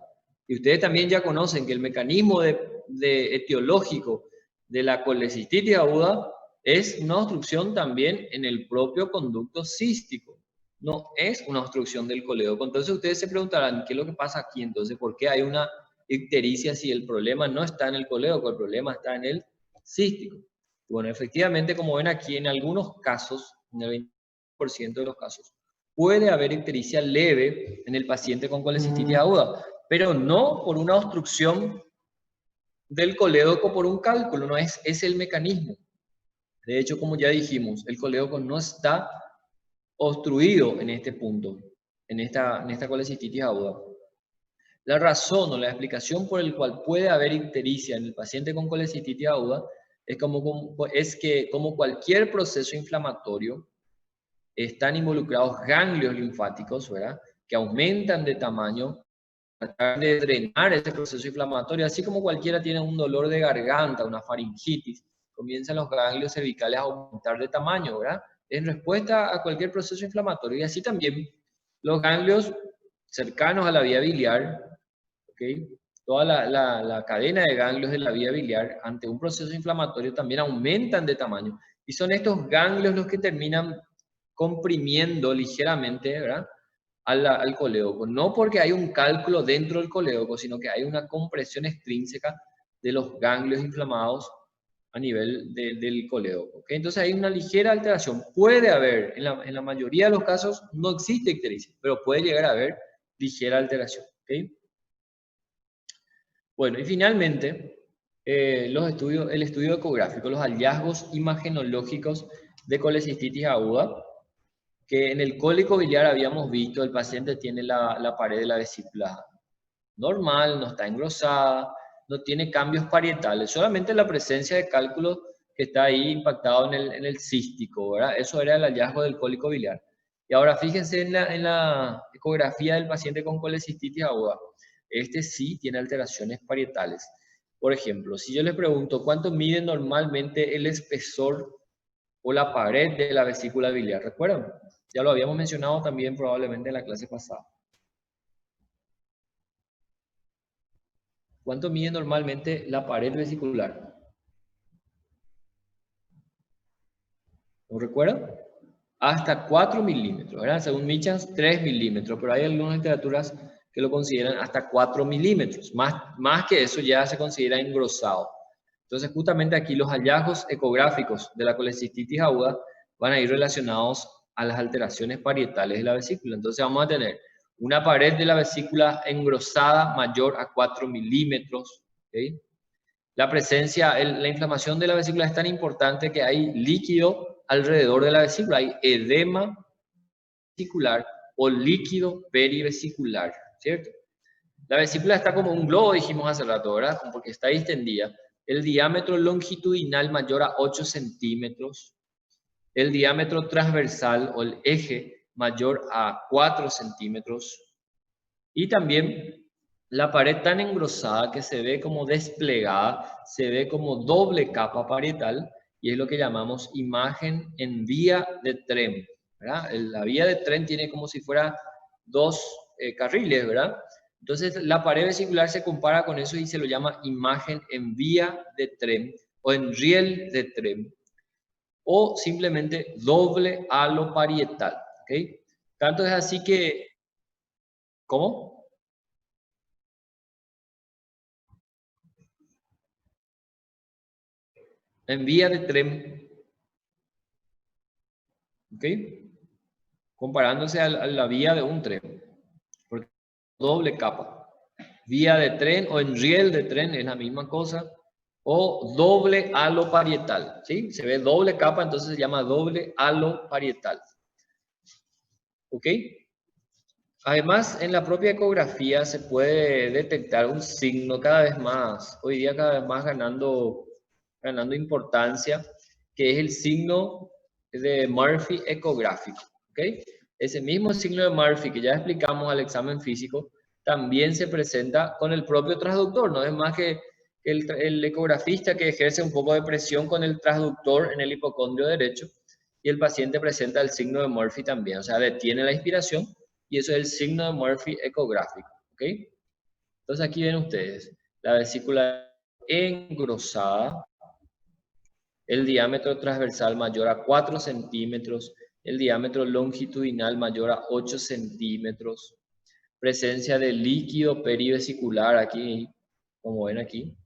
Y ustedes también ya conocen que el mecanismo etiológico de la colecistitis aguda es una obstrucción también en el propio conducto cístico. No es una obstrucción del colédoco. Entonces ustedes se preguntarán, ¿qué es lo que pasa aquí? Entonces, ¿por qué hay una ictericia si el problema no está en el colédoco? El problema está en el cístico. Bueno, efectivamente, como ven aquí, en algunos casos, en el 20% de los casos, puede haber ictericia leve en el paciente con colecistitis aguda, pero no por una obstrucción del colédoco por un cálculo, no es el mecanismo. De hecho, como ya dijimos, el colédoco no está obstruido en este punto, en esta colecistitis aguda. La razón o la explicación por el cual puede haber ictericia en el paciente con colecistitis aguda es que como cualquier proceso inflamatorio, están involucrados ganglios linfáticos, ¿verdad? Que aumentan de tamaño, tratan de drenar ese proceso inflamatorio, así como cualquiera tiene un dolor de garganta, una faringitis, comienzan los ganglios cervicales a aumentar de tamaño, ¿verdad? En respuesta a cualquier proceso inflamatorio. Y así también los ganglios cercanos a la vía biliar, ¿ok? toda la cadena de ganglios de la vía biliar ante un proceso inflamatorio también aumentan de tamaño. Y son estos ganglios los que terminan comprimiendo ligeramente, ¿verdad?, al colédoco. No porque hay un cálculo dentro del colédoco, sino que hay una compresión extrínseca de los ganglios inflamados a nivel del colédoco. ¿Okay? Entonces hay una ligera alteración. Puede haber, en la mayoría de los casos no existe ictericia, pero puede llegar a haber ligera alteración. ¿Okay? Bueno, y finalmente, el estudio ecográfico, los hallazgos imagenológicos de colecistitis aguda, que en el cólico biliar habíamos visto, el paciente tiene la pared de la vesícula normal, no está engrosada, no tiene cambios parietales, solamente la presencia de cálculo que está ahí impactado en el cístico, ¿verdad? Eso era el hallazgo del cólico biliar. Y ahora fíjense en la ecografía del paciente con colecistitis aguda. Este sí tiene alteraciones parietales. Por ejemplo, si yo les pregunto cuánto mide normalmente el espesor o la pared de la vesícula biliar, ¿recuerdan? Ya lo habíamos mencionado también probablemente en la clase pasada. ¿Cuánto mide normalmente la pared vesicular? ¿Lo recuerdan? Hasta 4 milímetros, ¿verdad? Según Michans, 3 milímetros, pero hay algunas literaturas que lo consideran hasta 4 milímetros. Más que eso ya se considera engrosado. Entonces, justamente aquí los hallazgos ecográficos de la colecistitis aguda van a ir relacionados a las alteraciones parietales de la vesícula. Entonces, vamos a tener una pared de la vesícula engrosada mayor a 4 milímetros. ¿Okay? La presencia, la inflamación de la vesícula es tan importante que hay líquido alrededor de la vesícula, hay edema vesicular o líquido perivesicular, ¿cierto? La vesícula está como un globo, dijimos hace rato, ¿verdad? Porque está distendida. El diámetro longitudinal mayor a 8 centímetros, el diámetro transversal o el eje mayor a 4 centímetros y también la pared tan engrosada que se ve como desplegada, se ve como doble capa parietal y es lo que llamamos imagen en vía de tren, ¿verdad? La vía de tren tiene como si fuera dos carriles, ¿verdad? Entonces la pared vesicular se compara con eso y se lo llama imagen en vía de tren o en riel de tren o simplemente doble halo parietal, ¿ok? Tanto es así que, ¿cómo? En vía de tren, ¿ok? Comparándose a la vía de un tren, porque doble capa. Vía de tren o en riel de tren es la misma cosa, o doble halo parietal, ¿sí? Se ve doble capa, entonces se llama doble halo parietal, ¿ok? Además, en la propia ecografía se puede detectar un signo cada vez más, hoy día cada vez más ganando importancia, que es el signo de Murphy ecográfico. ¿Okay? Ese mismo signo de Murphy que ya explicamos al examen físico, también se presenta con el propio transductor, no es más que el ecografista que ejerce un poco de presión con el transductor en el hipocondrio derecho y el paciente presenta el signo de Murphy también, o sea, detiene la inspiración y eso es el signo de Murphy ecográfico. ¿Okay? Entonces aquí ven ustedes, la vesícula engrosada, el diámetro transversal mayor a 4 centímetros, el diámetro longitudinal mayor a 8 centímetros, presencia de líquido perivesicular aquí, como ven aquí.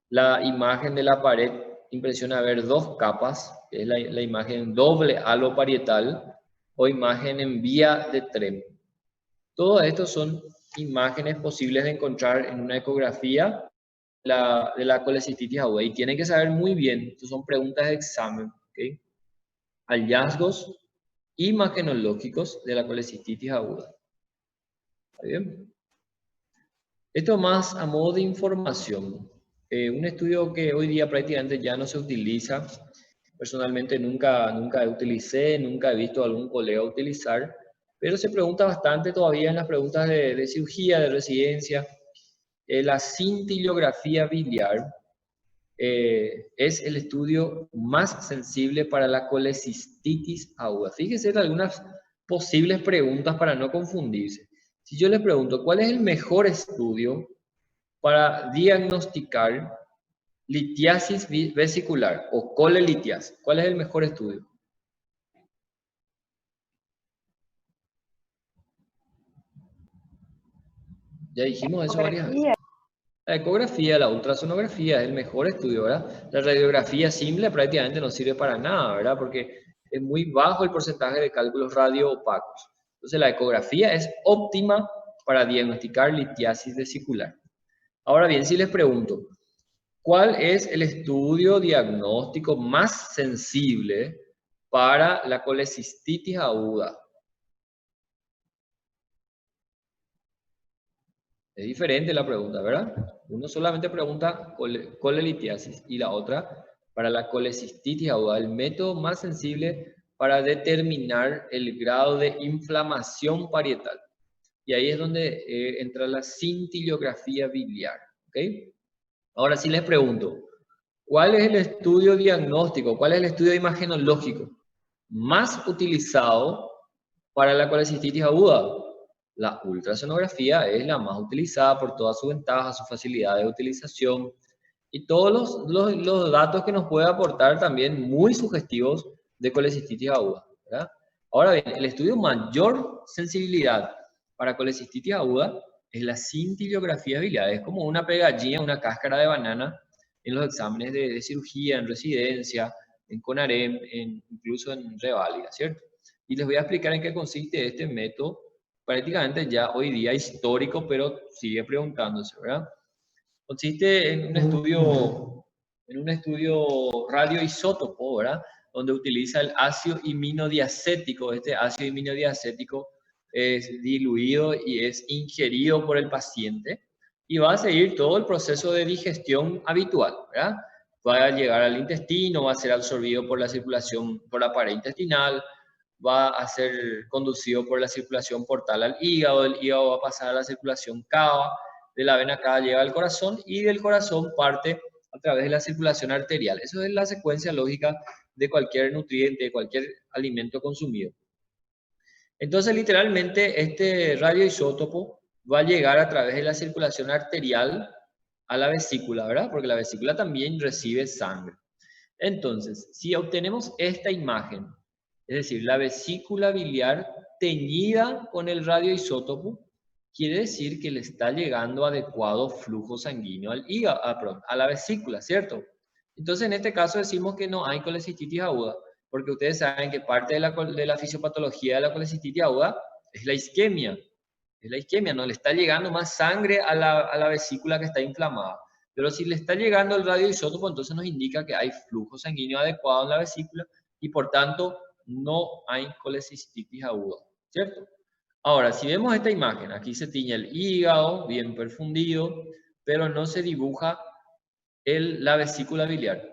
La imagen de la pared impresiona ver dos capas, que es la imagen doble halo parietal o imagen en vía de tren. Todo esto son imágenes posibles de encontrar en una ecografía de la colecistitis aguda y tienen que saber muy bien, estas son preguntas de examen, ¿okay? Hallazgos imagenológicos de la colecistitis aguda. ¿Está bien? Esto más a modo de información. Un estudio que hoy día prácticamente ya no se utiliza. Personalmente nunca utilicé, nunca he visto a algún colega utilizar, pero se pregunta bastante todavía en las preguntas de cirugía, de residencia. La cintiliografía biliar es el estudio más sensible para la colecistitis aguda. Fíjense en algunas posibles preguntas para no confundirse. Si yo les pregunto, ¿cuál es el mejor estudio para diagnosticar litiasis vesicular o colelitiasis? ¿Cuál es el mejor estudio? Ya dijimos eso varias veces. Ecografía. La ecografía, la ultrasonografía es el mejor estudio, ¿verdad? La radiografía simple prácticamente no sirve para nada, ¿verdad? Porque es muy bajo el porcentaje de cálculos radioopacos. Entonces la ecografía es óptima para diagnosticar litiasis vesicular. Ahora bien, si les pregunto, ¿cuál es el estudio diagnóstico más sensible para la colecistitis aguda? Es diferente la pregunta, ¿verdad? Uno solamente pregunta colelitiasis y la otra para la colecistitis aguda, el método más sensible para determinar el grado de inflamación parietal. Y ahí es donde entra la cintillografía biliar, ¿ok? Ahora sí les pregunto, ¿cuál es el estudio diagnóstico, cuál es el estudio imagenológico más utilizado para la colecistitis aguda? La ultrasonografía es la más utilizada por todas sus ventajas, su facilidad de utilización y todos los datos que nos puede aportar también muy sugestivos de colecistitis aguda, ¿verdad? Ahora bien, el estudio mayor sensibilidad para colecistitis aguda es la cintillografía biliar. Es como una pegallina, una cáscara de banana en los exámenes de cirugía, en residencia, en CONAREM, incluso en reválida, ¿cierto? Y les voy a explicar en qué consiste este método, prácticamente ya hoy día histórico, pero sigue preguntándose, ¿verdad? Consiste en un estudio radioisótopo, ¿verdad? Donde utiliza el ácido aminodiacético. Este ácido aminodiacético es diluido y es ingerido por el paciente y va a seguir todo el proceso de digestión habitual, ¿verdad? Va a llegar al intestino, va a ser absorbido por la circulación, por la pared intestinal, va a ser conducido por la circulación portal al hígado, el hígado va a pasar a la circulación cava, de la vena cava llega al corazón y del corazón parte a través de la circulación arterial. Eso es la secuencia lógica de cualquier nutriente, de cualquier alimento consumido. Entonces, literalmente, este radioisótopo va a llegar a través de la circulación arterial a la vesícula, ¿verdad? Porque la vesícula también recibe sangre. Entonces, si obtenemos esta imagen, es decir, la vesícula biliar teñida con el radioisótopo, quiere decir que le está llegando adecuado flujo sanguíneo al hígado, a la vesícula, ¿cierto? Entonces, en este caso decimos que no hay colecistitis aguda, porque ustedes saben que parte de la fisiopatología de la colecistitis aguda es la isquemia. Es la isquemia, no le está llegando más sangre a la vesícula que está inflamada. Pero si le está llegando el radioisótopo, entonces nos indica que hay flujo sanguíneo adecuado en la vesícula y por tanto no hay colecistitis aguda, ¿cierto? Ahora, si vemos esta imagen, aquí se tiñe el hígado, bien perfundido, pero no se dibuja la vesícula biliar.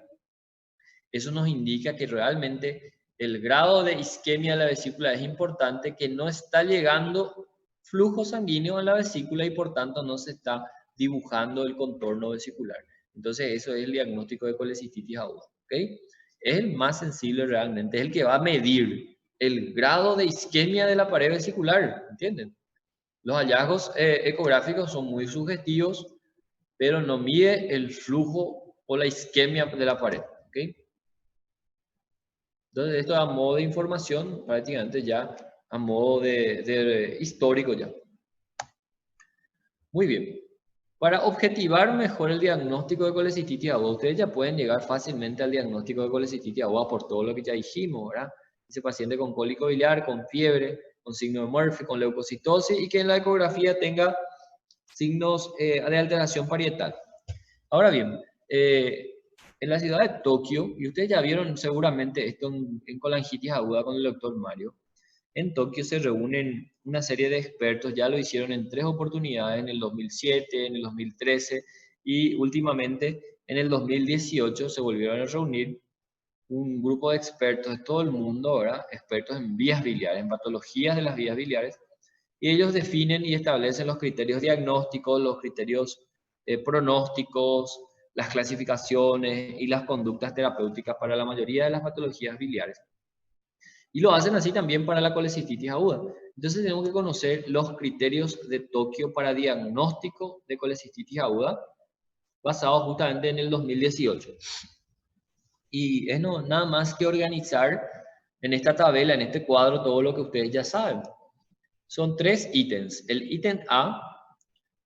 Eso nos indica que realmente el grado de isquemia de la vesícula es importante, que no está llegando flujo sanguíneo a la vesícula y por tanto no se está dibujando el contorno vesicular. Entonces eso es el diagnóstico de colecistitis aguda, ¿ok? Es el más sensible realmente, es el que va a medir el grado de isquemia de la pared vesicular, ¿entienden? Los hallazgos ecográficos son muy sugestivos, pero no mide el flujo o la isquemia de la pared, ¿ok? Entonces esto a modo de información, prácticamente ya a modo de histórico ya. Muy bien. Para objetivar mejor el diagnóstico de colecistitis aguda, ustedes ya pueden llegar fácilmente al diagnóstico de colecistitis aguda por todo lo que ya dijimos, ¿verdad? Ese paciente con cólico biliar, con fiebre, con signo de Murphy, con leucocitosis y que en la ecografía tenga signos de alteración parietal. Ahora bien, en la ciudad de Tokio, y ustedes ya vieron seguramente esto en colangitis aguda con el doctor Mario, en Tokio se reúnen una serie de expertos, ya lo hicieron en 3 oportunidades, en el 2007, en el 2013 y últimamente en el 2018 se volvieron a reunir un grupo de expertos de todo el mundo, ¿verdad? Expertos en vías biliares, en patologías de las vías biliares, y ellos definen y establecen los criterios diagnósticos, los criterios pronósticos, las clasificaciones y las conductas terapéuticas para la mayoría de las patologías biliares. Y lo hacen así también para la colecistitis aguda. Entonces tenemos que conocer los criterios de Tokio para diagnóstico de colecistitis aguda, basados justamente en el 2018. Y es nada más que organizar en esta tabla, en este cuadro, todo lo que ustedes ya saben. Son 3 ítems. El ítem A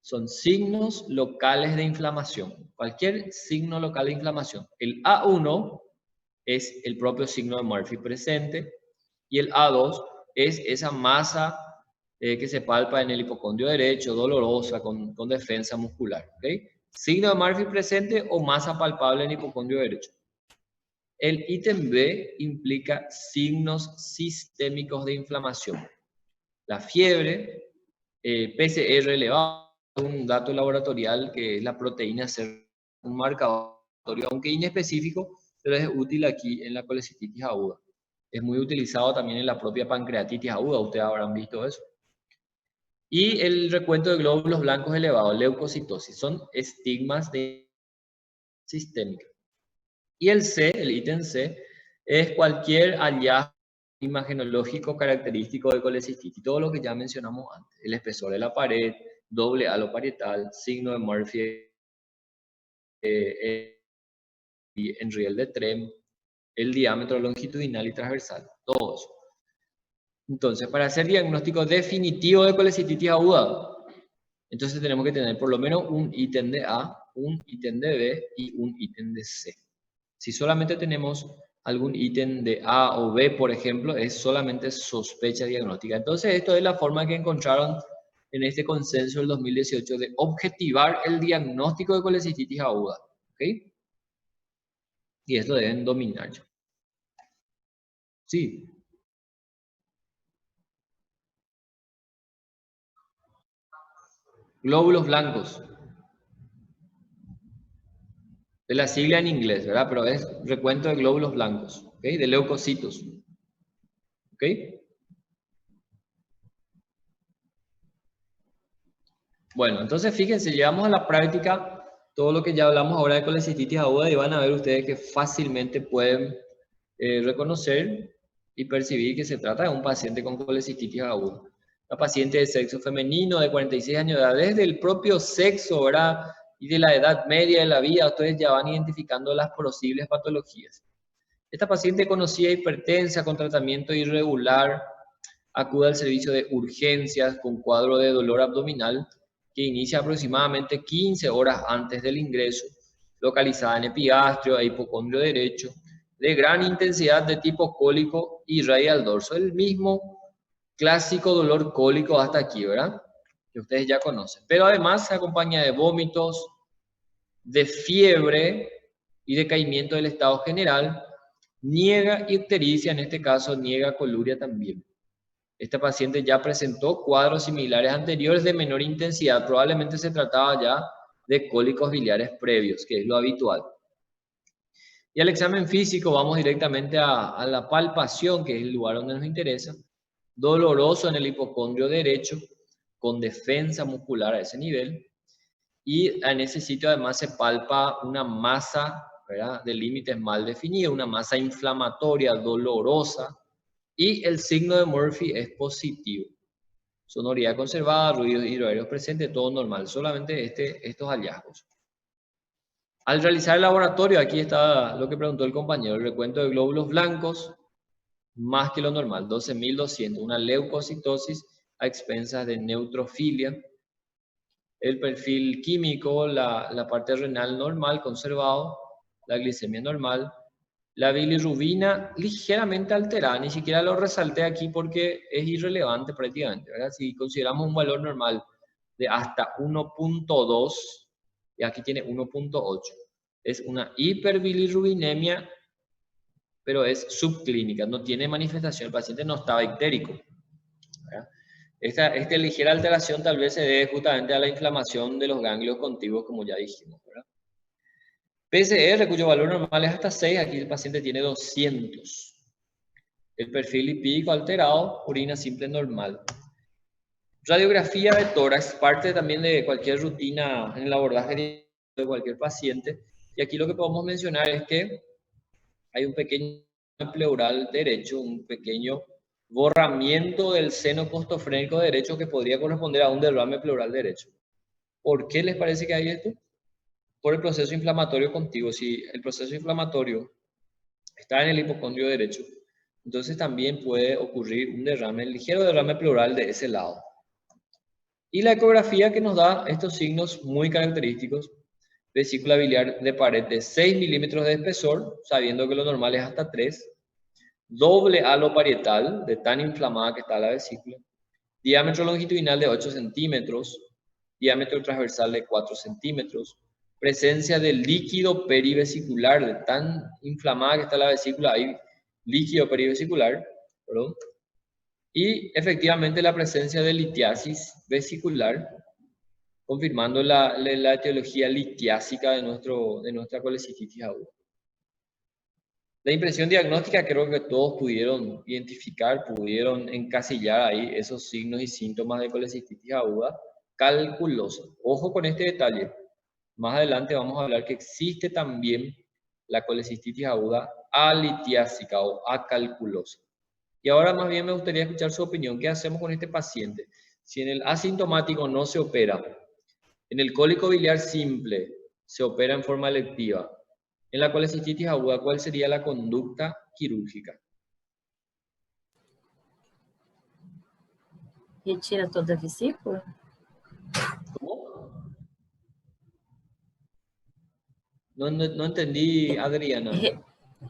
son signos locales de inflamación. Cualquier signo local de inflamación. El A1 es el propio signo de Murphy presente. Y el A2 es esa masa que se palpa en el hipocondrio derecho, dolorosa, con defensa muscular. ¿Okay? Signo de Murphy presente o masa palpable en el hipocondrio derecho. El ítem B implica signos sistémicos de inflamación. La fiebre, PCR elevado, un dato laboratorial que es la proteína C, un marcador, aunque inespecífico, pero es útil aquí en la colecistitis aguda. Es muy utilizado también en la propia pancreatitis aguda, ustedes habrán visto eso. Y el recuento de glóbulos blancos elevados, leucocitosis, son estigmas de sistémica. Y el C, el ítem C, es cualquier hallazgo imagenológico característico de colecistitis, todo lo que ya mencionamos antes, el espesor de la pared, doble halo parietal, signo de Murphy en riel de Trem, el diámetro longitudinal y transversal, todo eso. Entonces, para hacer diagnóstico definitivo de colecistitis aguda, entonces tenemos que tener por lo menos un ítem de A, un ítem de B y un ítem de C. Si solamente tenemos algún ítem de A o B, por ejemplo, es solamente sospecha diagnóstica. Entonces, esto es la forma que encontraron en este consenso del 2018 de objetivar el diagnóstico de colecistitis aguda. ¿Ok? Y esto deben dominar. Sí. Glóbulos blancos. De la sigla en inglés, ¿verdad? Pero es recuento de glóbulos blancos, ¿ok? De leucocitos. ¿Ok? Bueno, entonces fíjense, llevamos a la práctica todo lo que ya hablamos ahora de colecistitis aguda y van a ver ustedes que fácilmente pueden reconocer y percibir que se trata de un paciente con colecistitis aguda. Una paciente de sexo femenino de 46 años de edad, desde el propio sexo, ¿verdad? Y de la edad media de la vida, ustedes ya van identificando las posibles patologías. Esta paciente conocida hipertensa con tratamiento irregular acude al servicio de urgencias con cuadro de dolor abdominal que inicia aproximadamente 15 horas antes del ingreso, localizada en epigastrio e hipocondrio derecho, de gran intensidad de tipo cólico y radial dorso. El mismo clásico dolor cólico hasta aquí, ¿verdad? Que ustedes ya conocen. Pero además se acompaña de vómitos, de fiebre y decaimiento del estado general. Niega ictericia, en este caso niega coluria también. Esta paciente ya presentó cuadros similares anteriores de menor intensidad. Probablemente se trataba ya de cólicos biliares previos, que es lo habitual. Y al examen físico vamos directamente a la palpación, que es el lugar donde nos interesa. Doloroso en el hipocondrio derecho, con defensa muscular a ese nivel. Y en ese sitio además se palpa una masa, ¿verdad?, de límites mal definidos, una masa inflamatoria, dolorosa, y el signo de Murphy es positivo. Sonoridad conservada, ruidos hidroaéreos presentes, todo normal, solamente estos hallazgos. Al realizar el laboratorio, aquí está lo que preguntó el compañero, el recuento de glóbulos blancos, más que lo normal, 12.200, una leucocitosis a expensas de neutrofilia. El perfil químico, la parte renal normal, conservado, la glicemia normal, la bilirrubina ligeramente alterada, ni siquiera lo resalté aquí porque es irrelevante prácticamente, ¿verdad? Si consideramos un valor normal de hasta 1.2, y aquí tiene 1.8, es una hiperbilirrubinemia, pero es subclínica, no tiene manifestación, el paciente no estaba ictérico, ¿verdad? Esta ligera alteración tal vez se debe justamente a la inflamación de los ganglios contiguos, como ya dijimos, ¿verdad? PCR, cuyo valor normal es hasta 6, aquí el paciente tiene 200. El perfil lipídico alterado, orina simple normal. Radiografía de tórax, parte también de cualquier rutina en el abordaje de cualquier paciente. Y aquí lo que podemos mencionar es que hay un pequeño pleural derecho, borramiento del seno costofrénico derecho que podría corresponder a un derrame pleural derecho. ¿Por qué les parece que hay esto? Por el proceso inflamatorio contiguo. Si el proceso inflamatorio está en el hipocondrio derecho, entonces también puede ocurrir un derrame, ligero derrame pleural de ese lado. Y la ecografía que nos da estos signos muy característicos: vesícula biliar de pared de 6 milímetros de espesor, sabiendo que lo normal es hasta 3, doble halo parietal, de tan inflamada que está la vesícula, diámetro longitudinal de 8 centímetros, diámetro transversal de 4 centímetros, presencia de líquido perivesicular, de tan inflamada que está la vesícula, hay líquido perivesicular, perdón, y efectivamente la presencia de litiasis vesicular, confirmando la etiología litiásica de nuestra colecistitis aguda. La impresión diagnóstica creo que todos pudieron identificar, pudieron encasillar ahí esos signos y síntomas de colecistitis aguda calculosa. Ojo con este detalle. Más adelante vamos a hablar que existe también la colecistitis aguda alitiásica o acalculosa. Y ahora más bien me gustaría escuchar su opinión. ¿Qué hacemos con este paciente? Si en el asintomático no se opera, en el cólico biliar simple se opera en forma electiva, en la colecistitis aguda, ¿cuál sería la conducta quirúrgica? Retira toda a vesícula? ¿Cómo? No entendí, Adriana.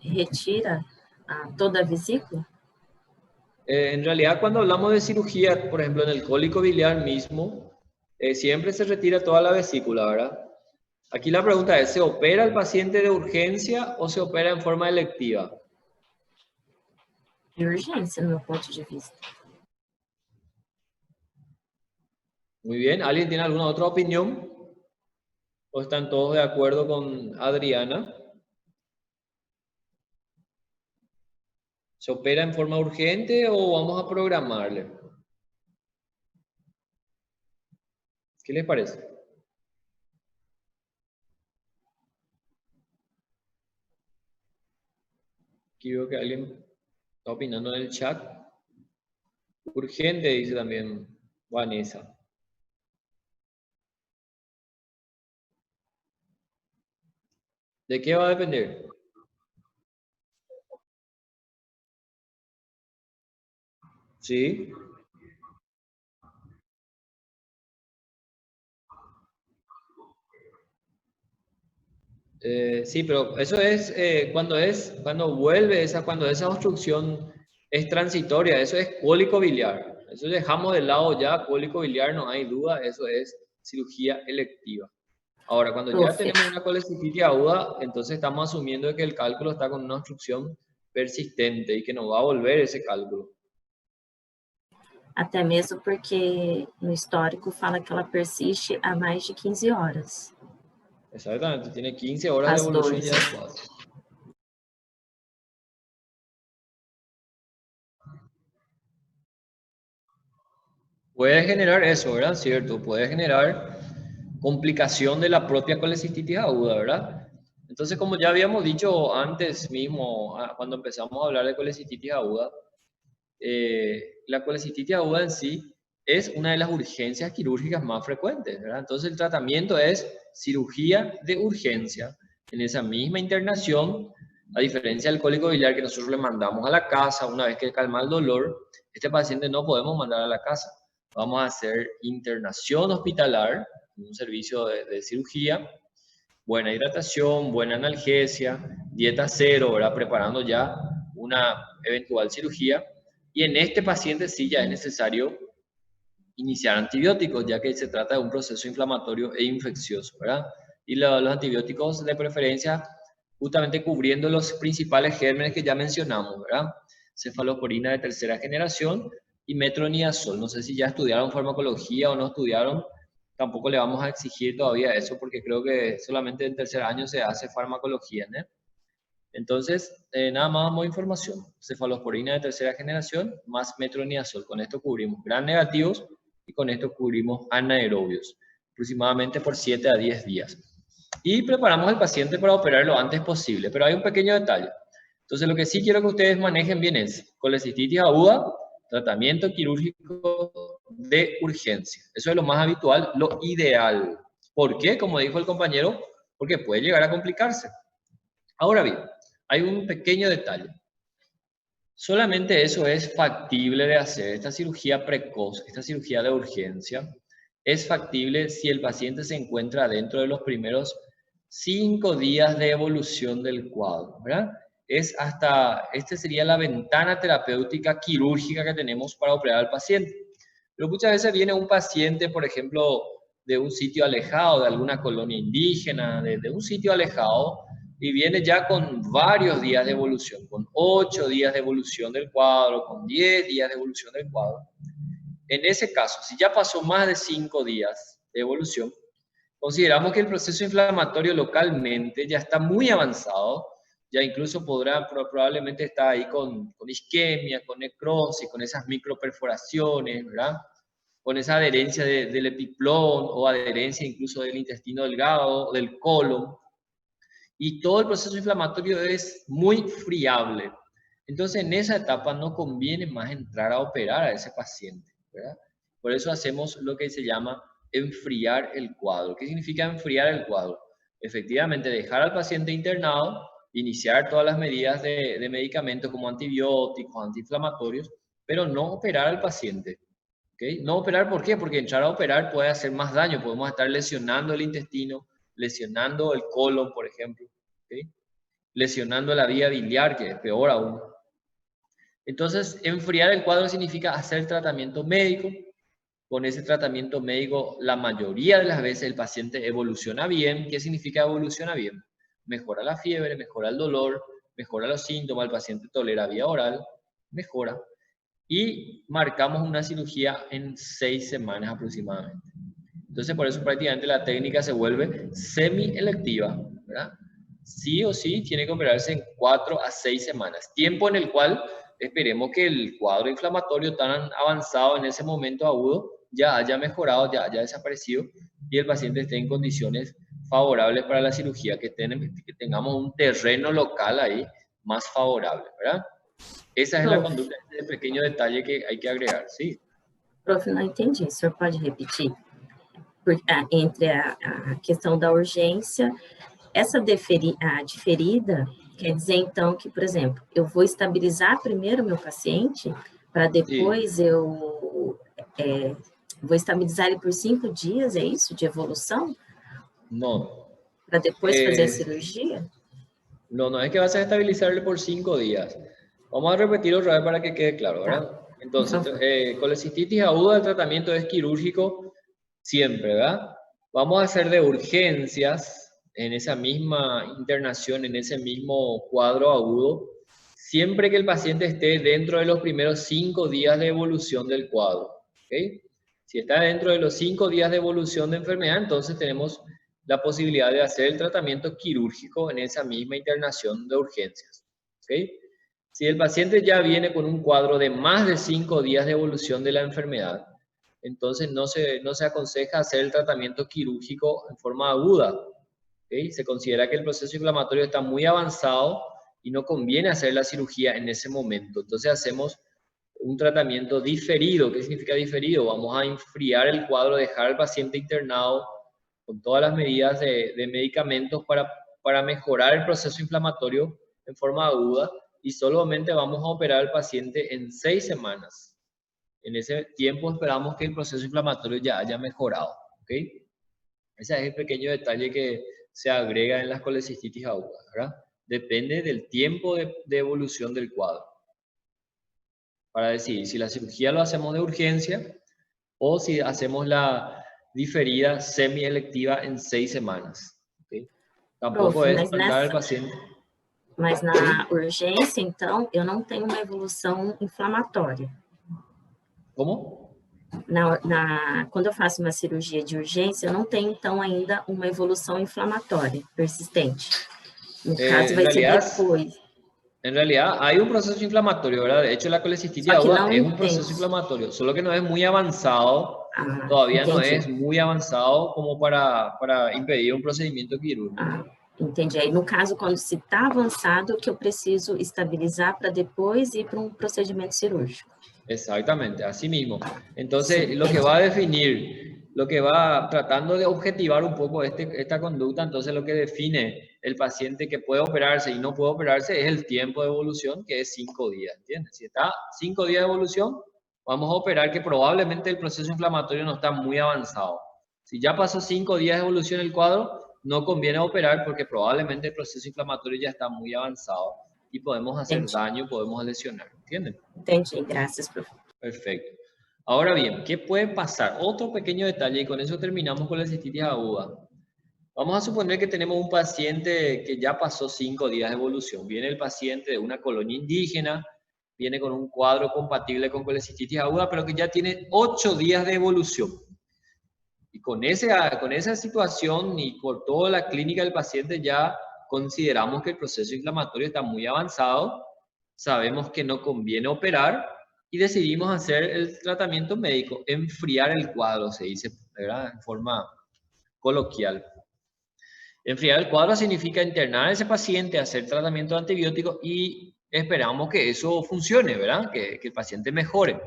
Retira toda a vesícula? En realidad, cuando hablamos de cirugía, por ejemplo, en el cólico biliar mismo, siempre se retira toda la vesícula, ¿verdad? Aquí la pregunta es, ¿se opera el paciente de urgencia o se opera en forma electiva? De urgência, no meu ponto de vista. Muy bien, ¿alguien tiene alguna otra opinión? ¿O están todos de acuerdo con Adriana? ¿Se opera en forma urgente o vamos a programarle? ¿Qué les parece? Aquí veo que alguien está opinando en el chat. Urgente, dice también Vanessa. ¿De qué va a depender? ¿Sí? Sí, pero eso es cuando esa obstrucción es transitoria, eso es cólico biliar. Eso dejamos de lado ya, cólico biliar, no hay duda, eso es cirugía electiva. Ahora, cuando ya tenemos una colecistitis aguda, entonces estamos asumiendo que el cálculo está con una obstrucción persistente y que no va a volver ese cálculo. Até mesmo porque no histórico fala que ela persiste há mais de 15 horas. Exactamente, tiene 15 horas de evolución ya de cuadro. Puede generar eso, ¿verdad? Cierto, puede generar complicación de la propia colecistitis aguda, ¿verdad? Entonces, como ya habíamos dicho antes mismo, cuando empezamos a hablar de colecistitis aguda, la colecistitis aguda en sí es una de las urgencias quirúrgicas más frecuentes, ¿verdad? Entonces, el tratamiento es cirugía de urgencia. En esa misma internación, a diferencia del cólico biliar que nosotros le mandamos a la casa una vez que calma el dolor, este paciente no podemos mandar a la casa. Vamos a hacer internación hospitalar, un servicio de cirugía, buena hidratación, buena analgesia, dieta cero, ¿verdad? Preparando ya una eventual cirugía. Y en este paciente sí ya es necesario iniciar antibióticos, ya que se trata de un proceso inflamatorio e infeccioso, ¿verdad? Y los antibióticos de preferencia justamente cubriendo los principales gérmenes que ya mencionamos, ¿verdad? Cefalosporina de tercera generación y metronidazol. No sé si ya estudiaron farmacología o no estudiaron, tampoco le vamos a exigir todavía eso porque creo que solamente en tercer año se hace farmacología, ¿no? Entonces, nada más información. Cefalosporina de tercera generación más metronidazol. Con esto cubrimos gram negativos y con esto cubrimos anaerobios, aproximadamente por 7 a 10 días. Y preparamos al paciente para operar lo antes posible, pero hay un pequeño detalle. Entonces, lo que sí quiero que ustedes manejen bien es colecistitis aguda, tratamiento quirúrgico de urgencia. Eso es lo más habitual, lo ideal. ¿Por qué? Como dijo el compañero, porque puede llegar a complicarse. Ahora bien, hay un pequeño detalle. Solamente eso es factible de hacer. Esta cirugía precoz, esta cirugía de urgencia, es factible si el paciente se encuentra dentro de los primeros 5 días de evolución del cuadro, ¿verdad? Esta sería la ventana terapéutica quirúrgica que tenemos para operar al paciente. Pero muchas veces viene un paciente, por ejemplo, de un sitio alejado, de alguna colonia indígena, de un sitio alejado, y viene ya con varios días de evolución, con 8 días de evolución del cuadro, con 10 días de evolución del cuadro. En ese caso, si ya pasó más de 5 días de evolución, consideramos que el proceso inflamatorio localmente ya está muy avanzado, ya incluso probablemente está ahí con isquemia, con necrosis, con esas microperforaciones, ¿verdad? Con esa adherencia del epiplón o adherencia incluso del intestino delgado, del colon. Y todo el proceso inflamatorio es muy friable. Entonces, en esa etapa no conviene más entrar a operar a ese paciente, ¿verdad? Por eso hacemos lo que se llama enfriar el cuadro. ¿Qué significa enfriar el cuadro? Efectivamente, dejar al paciente internado, iniciar todas las medidas de medicamentos como antibióticos, antiinflamatorios, pero no operar al paciente. ¿Okay? No operar, ¿por qué? Porque entrar a operar puede hacer más daño. Podemos estar lesionando el intestino, lesionando el colon, por ejemplo, ¿okay? Lesionando la vía biliar, que es peor aún. Entonces, enfriar el cuadro significa hacer tratamiento médico. Con ese tratamiento médico, la mayoría de las veces el paciente evoluciona bien. ¿Qué significa evoluciona bien? Mejora la fiebre, mejora el dolor, mejora los síntomas, el paciente tolera vía oral, mejora. Y marcamos una cirugía en 6 semanas aproximadamente. Entonces, por eso prácticamente la técnica se vuelve semi-electiva, ¿verdad? Sí o sí tiene que operarse en 4 a 6 semanas, tiempo en el cual esperemos que el cuadro inflamatorio tan avanzado en ese momento agudo ya haya mejorado, ya haya desaparecido y el paciente esté en condiciones favorables para la cirugía, que tengamos un terreno local ahí más favorable, ¿verdad? Esa es la conducta, ese pequeño detalle que hay que agregar, ¿sí? Prof, não entendi, o senhor pode repetir? Entre a questão da urgência, essa diferida quer dizer, então, que, por exemplo, eu vou estabilizar primeiro o meu paciente, para depois eu vou estabilizar ele por 5 dias, é isso, de evolução? Não. Para depois fazer a cirurgia? No es que vas a estabilizarle por 5 días. Vamos a repetir otra vez para que quede claro, ¿verdad? Entonces, colecistitis aguda, el tratamiento es quirúrgico siempre, ¿verdad? Vamos a hacer de urgencias en esa misma internación, en ese mismo cuadro agudo, siempre que el paciente esté dentro de los primeros 5 días de evolución del cuadro, ¿ok? Si está dentro de los 5 días de evolución de enfermedad, entonces tenemos la posibilidad de hacer el tratamiento quirúrgico en esa misma internación de urgencias, ¿ok? Si el paciente ya viene con un cuadro de más de 5 días de evolución de la enfermedad, entonces no se aconseja hacer el tratamiento quirúrgico en forma aguda, ¿okay? Se considera que el proceso inflamatorio está muy avanzado y no conviene hacer la cirugía en ese momento. Entonces hacemos un tratamiento diferido. ¿Qué significa diferido? Vamos a enfriar el cuadro, dejar al paciente internado con todas las medidas de medicamentos para mejorar el proceso inflamatorio en forma aguda y solamente vamos a operar al paciente en 6 semanas. En ese tiempo esperamos que el proceso inflamatorio ya haya mejorado, ¿ok? Ese es el pequeño detalle que se agrega en las colecistitis agudas, ¿verdad? Depende del tiempo de evolución del cuadro. Para decidir si la cirugía lo hacemos de urgencia o si hacemos la diferida semi-electiva en 6 semanas. ¿Okay? Tampoco es mandar al paciente. Mas na urgência, então, eu não tenho uma evolução inflamatória. Como? Quando eu faço uma cirurgia de urgência, eu não tenho, então, ainda uma evolução inflamatória persistente. No caso, vai ser depois. En realidad hay un proceso inflamatorio, ¿verdad? De hecho, la colecistitis aguda es un proceso inflamatorio, solo que no es muy avanzado, todavía no es muy avanzado como para impedir un procedimiento quirúrgico. Entendi. Aí, no caso, quando se está avançado, que eu preciso estabilizar para depois ir para um procedimento cirúrgico. Exactamente, así mismo. Entonces, lo que va a definir, lo que va tratando de objetivar un poco esta conducta, entonces lo que define el paciente que puede operarse y no puede operarse es el tiempo de evolución, que es 5 días, ¿entiendes? Si está 5 días de evolución, vamos a operar que probablemente el proceso inflamatorio no está muy avanzado. Si ya pasó 5 días de evolución el cuadro, no conviene operar porque probablemente el proceso inflamatorio ya está muy avanzado y podemos hacer Entendi. daño, podemos lesionar, ¿entienden? Entendi, graças, professor. Perfecto. Ahora bien, ¿qué puede pasar? Otro pequeño detalle y con eso terminamos con la cistitis aguda. Vamos a suponer que tenemos un paciente que ya pasó 5 días de evolución. Viene el paciente de una colonia indígena, viene con un cuadro compatible con colecistitis aguda, pero que ya tiene 8 días de evolución. Y con esa situación y por toda la clínica del paciente ya consideramos que el proceso inflamatorio está muy avanzado, sabemos que no conviene operar y decidimos hacer el tratamiento médico, enfriar el cuadro, se dice, ¿verdad? En forma coloquial. Enfriar el cuadro significa internar a ese paciente, hacer tratamiento antibiótico y esperamos que eso funcione, ¿verdad? Que el paciente mejore.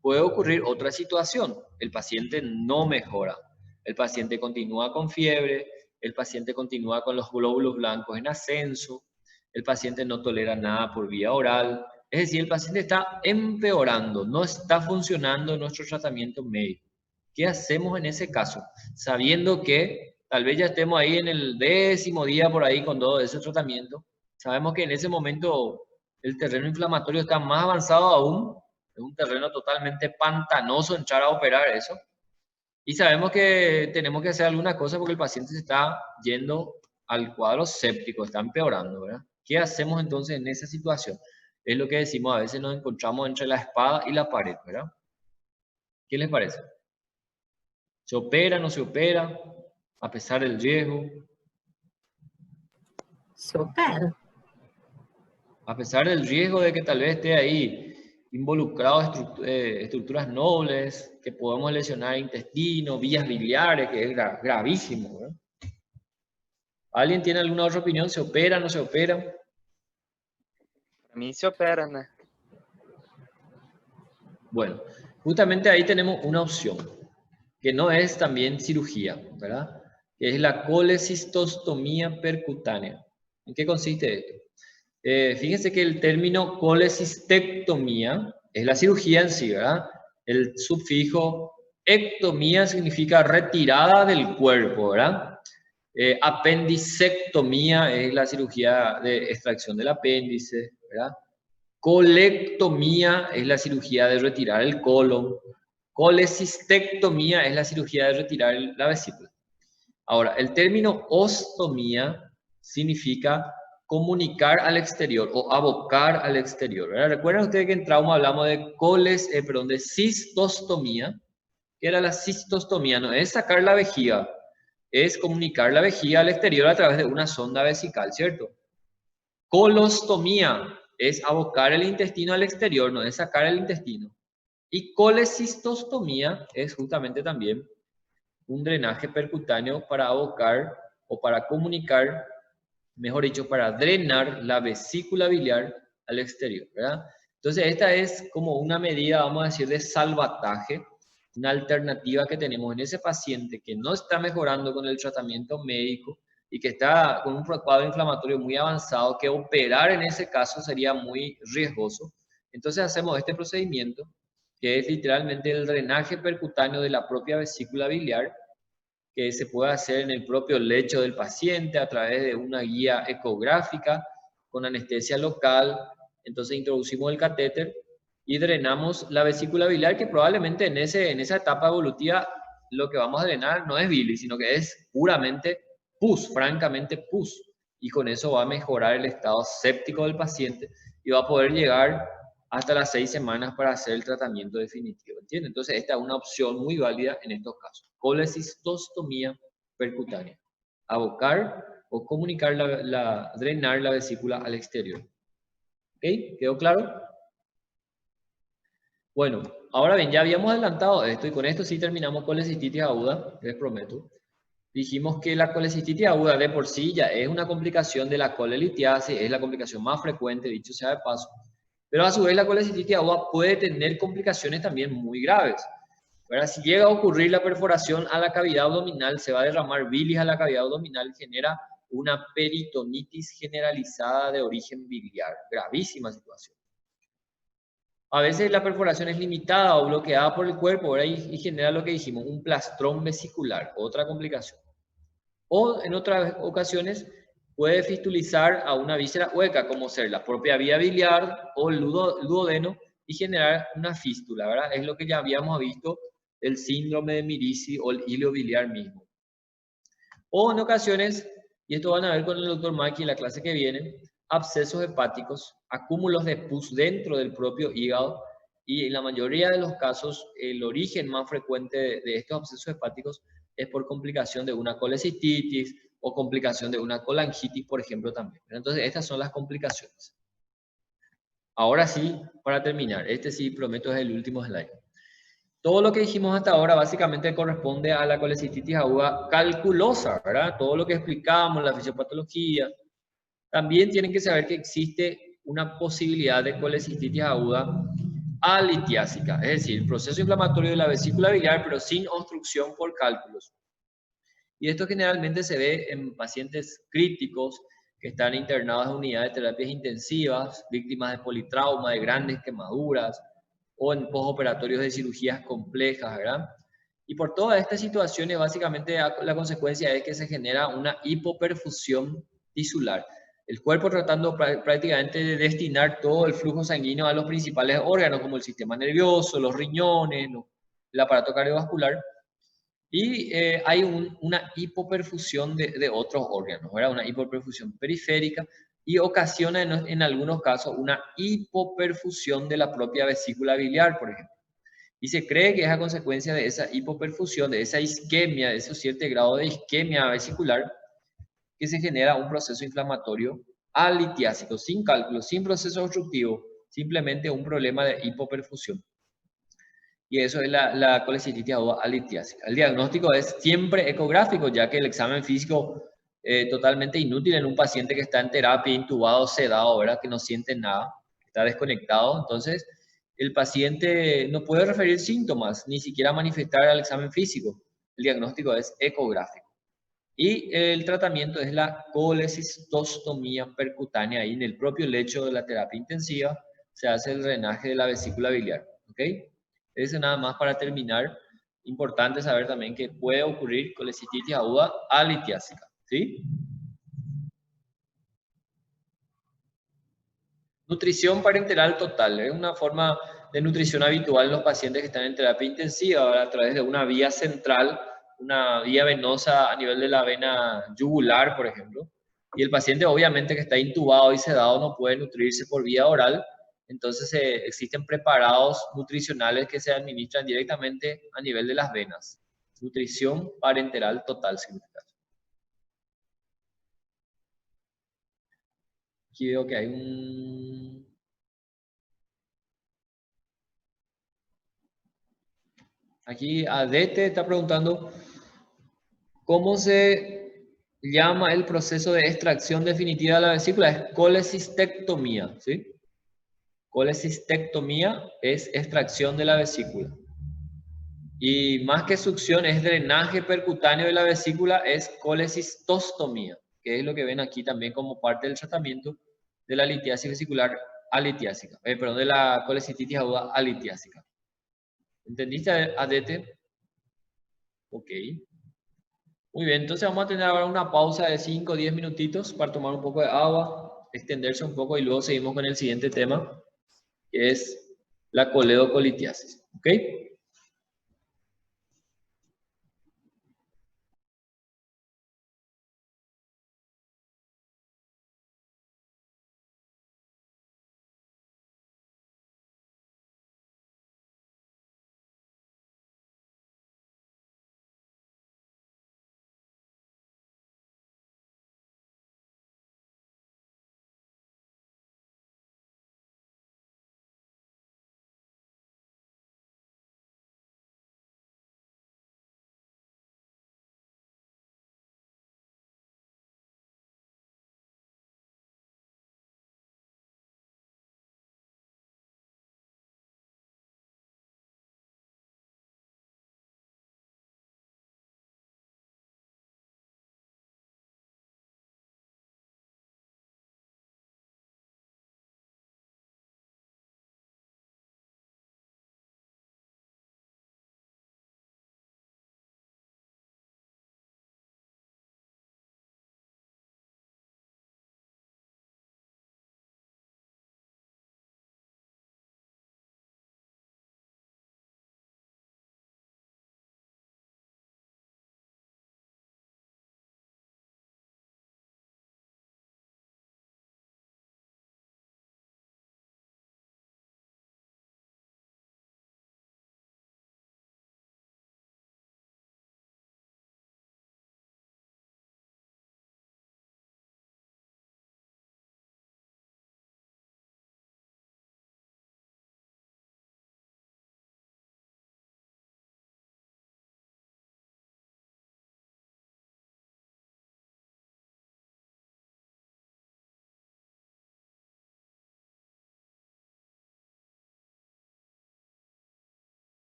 Puede ocurrir otra situación, el paciente no mejora, el paciente continúa con fiebre, el paciente continúa con los glóbulos blancos en ascenso, el paciente no tolera nada por vía oral, es decir, el paciente está empeorando, no está funcionando nuestro tratamiento médico. ¿Qué hacemos en ese caso? Sabiendo que tal vez ya estemos ahí en el 10º día por ahí con todo ese tratamiento, sabemos que en ese momento el terreno inflamatorio está más avanzado aún, es un terreno totalmente pantanoso entrar a operar eso. Y sabemos que tenemos que hacer alguna cosa porque el paciente se está yendo al cuadro séptico, está empeorando, ¿verdad? ¿Qué hacemos entonces en esa situación? Es lo que decimos, a veces nos encontramos entre la espada y la pared, ¿verdad? ¿Qué les parece? ¿Se opera, no se opera? A pesar del riesgo. Se opera. A pesar del riesgo de que tal vez esté ahí involucrado estructuras nobles, que podemos lesionar intestino, vías biliares, que es gravísimo, ¿verdad? ¿Alguien tiene alguna otra opinión? ¿Se opera, no se opera? Para mí se opera, ¿no? Bueno, justamente ahí tenemos una opción, que no es también cirugía, ¿verdad? Que es la colecistostomía percutánea. ¿En qué consiste esto? Fíjense que el término colecistectomía es la cirugía en sí, ¿verdad? El sufijo ectomía significa retirada del cuerpo, ¿verdad? Apendicectomía es la cirugía de extracción del apéndice, ¿verdad? Colectomía es la cirugía de retirar el colon. Colecistectomía es la cirugía de retirar la vesícula. Ahora, el término ostomía significa comunicar al exterior o abocar al exterior, ¿verdad? Recuerden ustedes que en trauma hablamos de cistostomía, que era la cistostomía, no es sacar la vejiga, es comunicar la vejiga al exterior a través de una sonda vesical, ¿cierto? Colostomía es abocar el intestino al exterior, no es sacar el intestino. Y colecistostomía es justamente también un drenaje percutáneo para abocar o para comunicar, mejor dicho, para drenar la vesícula biliar al exterior, ¿verdad? Entonces, esta es como una medida, vamos a decir, de salvataje, una alternativa que tenemos en ese paciente que no está mejorando con el tratamiento médico y que está con un cuadro inflamatorio muy avanzado, que operar en ese caso sería muy riesgoso. Entonces, hacemos este procedimiento, que es literalmente el drenaje percutáneo de la propia vesícula biliar, que se puede hacer en el propio lecho del paciente a través de una guía ecográfica con anestesia local. Entonces introducimos el catéter y drenamos la vesícula biliar, que probablemente en esa etapa evolutiva lo que vamos a drenar no es bilis, sino que es puramente pus, francamente pus. Y con eso va a mejorar el estado séptico del paciente y va a poder llegar hasta las 6 semanas para hacer el tratamiento definitivo, ¿entienden? Entonces esta es una opción muy válida en estos casos. Colecistostomía percutánea. Abocar o comunicar drenar la vesícula al exterior. ¿Ok? ¿Quedó claro? Bueno, ahora bien, ya habíamos adelantado esto y con esto sí terminamos con la colecistitis aguda, les prometo. Dijimos que la colecistitis aguda de por sí ya es una complicación de la colelitiasis, es la complicación más frecuente, dicho sea de paso. Pero a su vez la colecistitis aguda puede tener complicaciones también muy graves. ¿Verdad? Si llega a ocurrir la perforación a la cavidad abdominal, se va a derramar bilis a la cavidad abdominal, genera una peritonitis generalizada de origen biliar. Gravísima situación. A veces la perforación es limitada o bloqueada por el cuerpo, ¿verdad? Y genera lo que dijimos, un plastrón vesicular, otra complicación. O en otras ocasiones puede fistulizar a una víscera hueca, como ser la propia vía biliar o el duodeno, y generar una fístula, ¿verdad? Es lo que ya habíamos visto, el síndrome de Mirici o el hilo biliar mismo. O en ocasiones, y esto van a ver con el doctor Maki en la clase que viene, abscesos hepáticos, acúmulos de pus dentro del propio hígado, y en la mayoría de los casos el origen más frecuente de estos abscesos hepáticos es por complicación de una colecistitis o complicación de una colangitis, por ejemplo, también. Entonces, estas son las complicaciones. Ahora sí, para terminar, este sí prometo es el último slide. Todo lo que dijimos hasta ahora básicamente corresponde a la colecistitis aguda calculosa, ¿verdad? Todo lo que explicamos, la fisiopatología. También tienen que saber que existe una posibilidad de colecistitis aguda alitiásica, es decir, proceso inflamatorio de la vesícula biliar, pero sin obstrucción por cálculos. Y esto generalmente se ve en pacientes críticos que están internados en unidades de terapias intensivas, víctimas de politrauma, de grandes quemaduras, o en postoperatorios de cirugías complejas, ¿verdad? Y por todas estas situaciones, básicamente la consecuencia es que se genera una hipoperfusión tisular. El cuerpo tratando prácticamente de destinar todo el flujo sanguíneo a los principales órganos, como el sistema nervioso, los riñones, el aparato cardiovascular, y hay una hipoperfusión de otros órganos, ¿verdad? Una hipoperfusión periférica y ocasiona en algunos casos una hipoperfusión de la propia vesícula biliar, por ejemplo. Y se cree que es a consecuencia de esa hipoperfusión, de esa isquemia, de esos 7 grados de isquemia vesicular, que se genera un proceso inflamatorio alitiásico, sin cálculo, sin proceso obstructivo, simplemente un problema de hipoperfusión. Y eso es la colecistitis aguda alitiásica. El diagnóstico es siempre ecográfico, ya que el examen físico es totalmente inútil en un paciente que está en terapia, intubado, sedado, ¿verdad? Que no siente nada, está desconectado. Entonces, el paciente no puede referir síntomas, ni siquiera manifestar al examen físico. El diagnóstico es ecográfico. Y el tratamiento es la colecistostomía percutánea. Ahí en el propio lecho de la terapia intensiva se hace el drenaje de la vesícula biliar. ¿Ok? Eso nada más para terminar. Importante saber también que puede ocurrir colecistitis aguda alitiásica. ¿Sí? Nutrición parenteral total. Es una forma de nutrición habitual en los pacientes que están en terapia intensiva, ¿verdad? A través de una vía central, una vía venosa a nivel de la vena yugular, por ejemplo. Y el paciente obviamente que está intubado y sedado no puede nutrirse por vía oral. Entonces existen preparados nutricionales que se administran directamente a nivel de las venas. Nutrición parenteral total significa. Aquí veo que hay un... Aquí Adete está preguntando cómo se llama el proceso de extracción definitiva de la vesícula. Es colecistectomía, ¿sí? Colecistectomía es extracción de la vesícula. Y más que succión, es drenaje percutáneo de la vesícula, es colecistostomía, que es lo que ven aquí también como parte del tratamiento de la litiasis vesicular alitiásica. Perdón, de la colecistitis aguda alitiásica. ¿Entendiste, Adete? Ok. Muy bien, entonces vamos a tener ahora una pausa de 5 o 10 minutitos para tomar un poco de agua, extenderse un poco y luego seguimos con el siguiente tema, que es la coledocolitiasis. ¿Ok?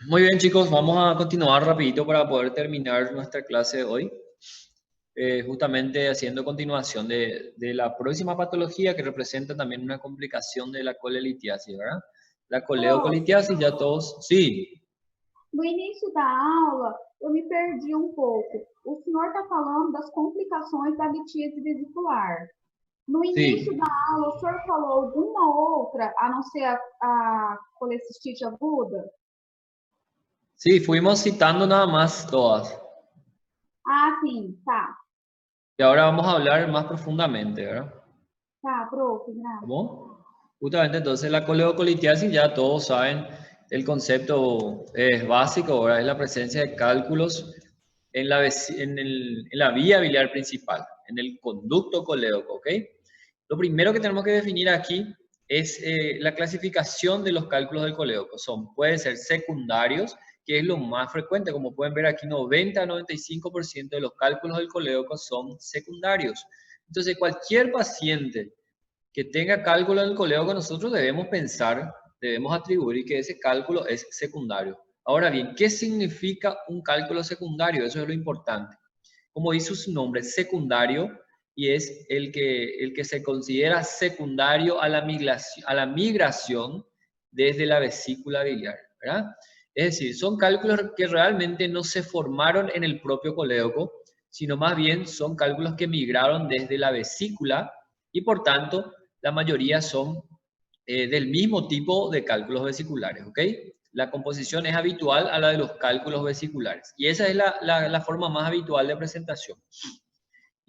Muy bien, chicos, vamos a continuar rapidito para poder terminar nuestra clase de hoy. Justamente haciendo continuación de la próxima patología que representa también una complicación de la colelitiasis, ¿verdad? La coleocolitiasis, ya todos, sí, No início da aula, eu me perdi um pouco. O senhor está falando das complicações da litíase vesicular. No início sí, da aula, o senhor falou de uma outra, a não ser a colecistite aguda? sí, fuimos citando nada más todas. Ah, sim, tá. Y ahora vamos a hablar más profundamente, ¿verdad? Tá, prof, graças. ¿Cómo? Justamente entonces la coleocolitiasis, ya todos saben, el concepto es básico, ¿verdad? Es la presencia de cálculos en la vía biliar principal, en el conducto coléoco, ¿ok? Lo primero que tenemos que definir aquí es la clasificación de los cálculos del coléoco. Pueden ser secundarios, que es lo más frecuente. Como pueden ver aquí, 90 a 95% de los cálculos del coléoco son secundarios. Entonces, cualquier paciente que tenga cálculo del coléoco, nosotros debemos pensar, debemos atribuir que ese cálculo es secundario. Ahora bien, ¿qué significa un cálculo secundario? Eso es lo importante. Como dice su nombre, secundario, y es el que se considera secundario a la migración desde la vesícula biliar, ¿verdad? Es decir, son cálculos que realmente no se formaron en el propio coléoco, sino más bien son cálculos que migraron desde la vesícula y por tanto la mayoría son del mismo tipo de cálculos vesiculares, ¿ok? La composición es habitual a la de los cálculos vesiculares y esa es la forma más habitual de presentación.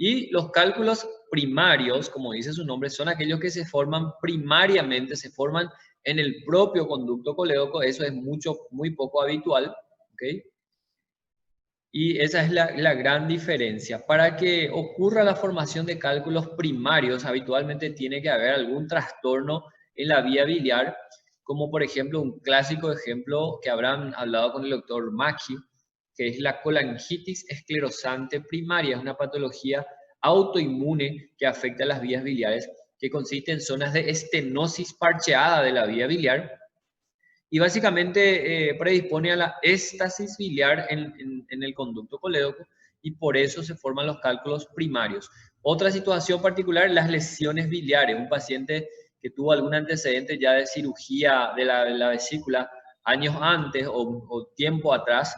Y los cálculos primarios, como dice su nombre, son aquellos que se forman primariamente, se forman en el propio conducto coléoco, eso es muy poco habitual, ¿ok? Y esa es la gran diferencia. Para que ocurra la formación de cálculos primarios, habitualmente tiene que haber algún trastorno en la vía biliar, como por ejemplo un clásico ejemplo que habrán hablado con el doctor Macchi, que es la colangitis esclerosante primaria. Es una patología autoinmune que afecta a las vías biliares, que consiste en zonas de estenosis parcheada de la vía biliar, y básicamente predispone a la éstasis biliar en el conducto colédoco y por eso se forman los cálculos primarios. Otra situación particular, las lesiones biliares. Un paciente que tuvo algún antecedente ya de cirugía de la vesícula años antes o tiempo atrás,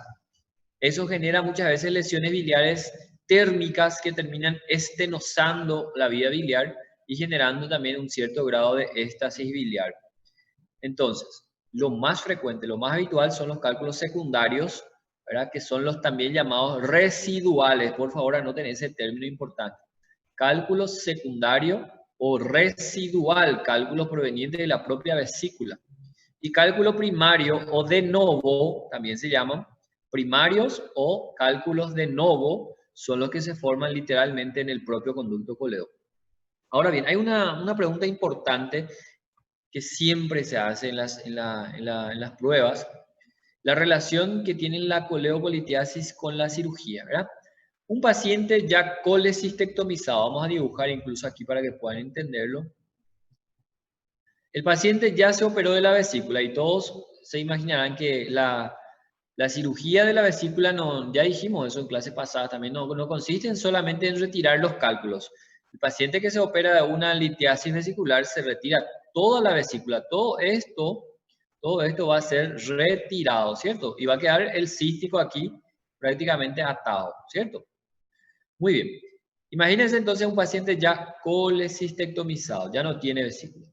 eso genera muchas veces lesiones biliares térmicas que terminan estenosando la vía biliar y generando también un cierto grado de éstasis biliar. Entonces, lo más frecuente, lo más habitual son los cálculos secundarios, ¿verdad? Que son los también llamados residuales. Por favor, anoten ese término importante. Cálculo secundario o residual, cálculo proveniente de la propia vesícula. Y cálculo primario o de novo, también se llaman primarios o cálculos de novo, son los que se forman literalmente en el propio conducto colédoco. Ahora bien, hay una pregunta importante que siempre se hace en las pruebas, la relación que tiene la coleocolitiasis con la cirugía, ¿verdad? Un paciente ya colecistectomizado, vamos a dibujar incluso aquí para que puedan entenderlo. El paciente ya se operó de la vesícula y todos se imaginarán que la cirugía de la vesícula, no, ya dijimos eso en clase pasada también, no consiste solamente en retirar los cálculos. El paciente que se opera de una litiasis vesicular se retira toda la vesícula, todo esto va a ser retirado, ¿cierto? Y va a quedar el cístico aquí prácticamente atado, ¿cierto? Muy bien. Imagínense entonces un paciente ya colecistectomizado, ya no tiene vesícula,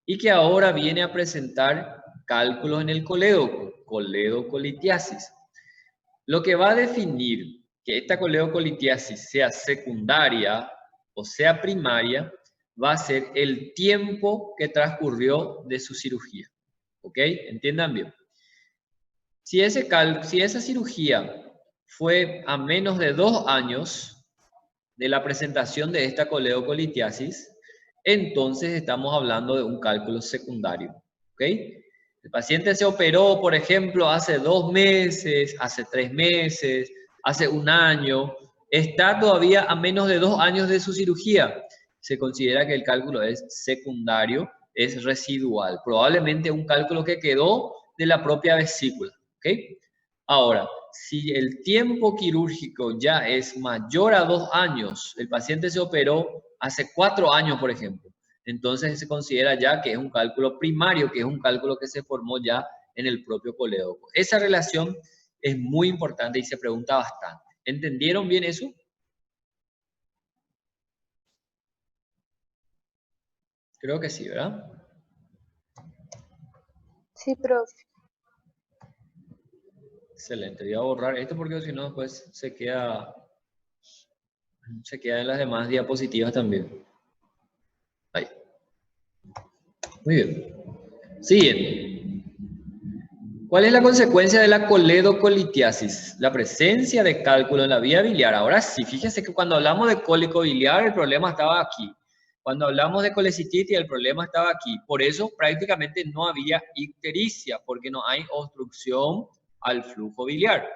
y que ahora viene a presentar cálculos en el colédoco, coledocolitiasis. Lo que va a definir que esta coledocolitiasis sea secundaria o sea primaria va a ser el tiempo que transcurrió de su cirugía. ¿Ok? Entiendan bien. Si esa cirugía fue a menos de 2 años de la presentación de esta coledocolitiasis, entonces estamos hablando de un cálculo secundario. ¿Ok? El paciente se operó, por ejemplo, hace 2 meses, hace 3 meses, hace 1 año, está todavía a menos de 2 años de su cirugía. Se considera que el cálculo es secundario, es residual. Probablemente un cálculo que quedó de la propia vesícula. ¿Ok? ¿ok? Ahora, si el tiempo quirúrgico ya es mayor a 2 años, el paciente se operó hace 4 años, por ejemplo, entonces se considera ya que es un cálculo primario, que es un cálculo que se formó ya en el propio colédoco. Esa relación es muy importante y se pregunta bastante. ¿Entendieron bien eso? Creo que sí, ¿verdad? Sí, profe. Excelente. Voy a borrar esto porque si no después se queda en las demás diapositivas también. Ahí. Muy bien. Siguiente. ¿Cuál es la consecuencia de la coledocolitiasis? La presencia de cálculo en la vía biliar. Ahora sí, fíjense que cuando hablamos de cólico biliar, el problema estaba aquí. Cuando hablamos de colecititis, el problema estaba aquí. Por eso prácticamente no había ictericia, porque no hay obstrucción al flujo biliar.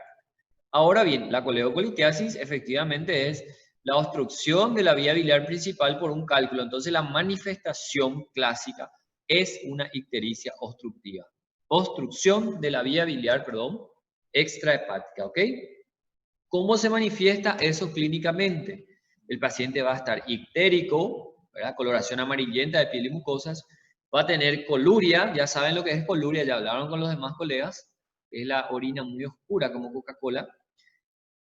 Ahora bien, la coledocolitiasis efectivamente es la obstrucción de la vía biliar principal por un cálculo. Entonces la manifestación clásica es una ictericia obstructiva. Obstrucción de la vía biliar, extrahepática, ¿ok? ¿Cómo se manifiesta eso clínicamente? El paciente va a estar ictérico, ¿verdad? Coloración amarillenta de piel y mucosas, va a tener coluria, ya saben lo que es coluria, ya hablaron con los demás colegas, es la orina muy oscura como Coca-Cola.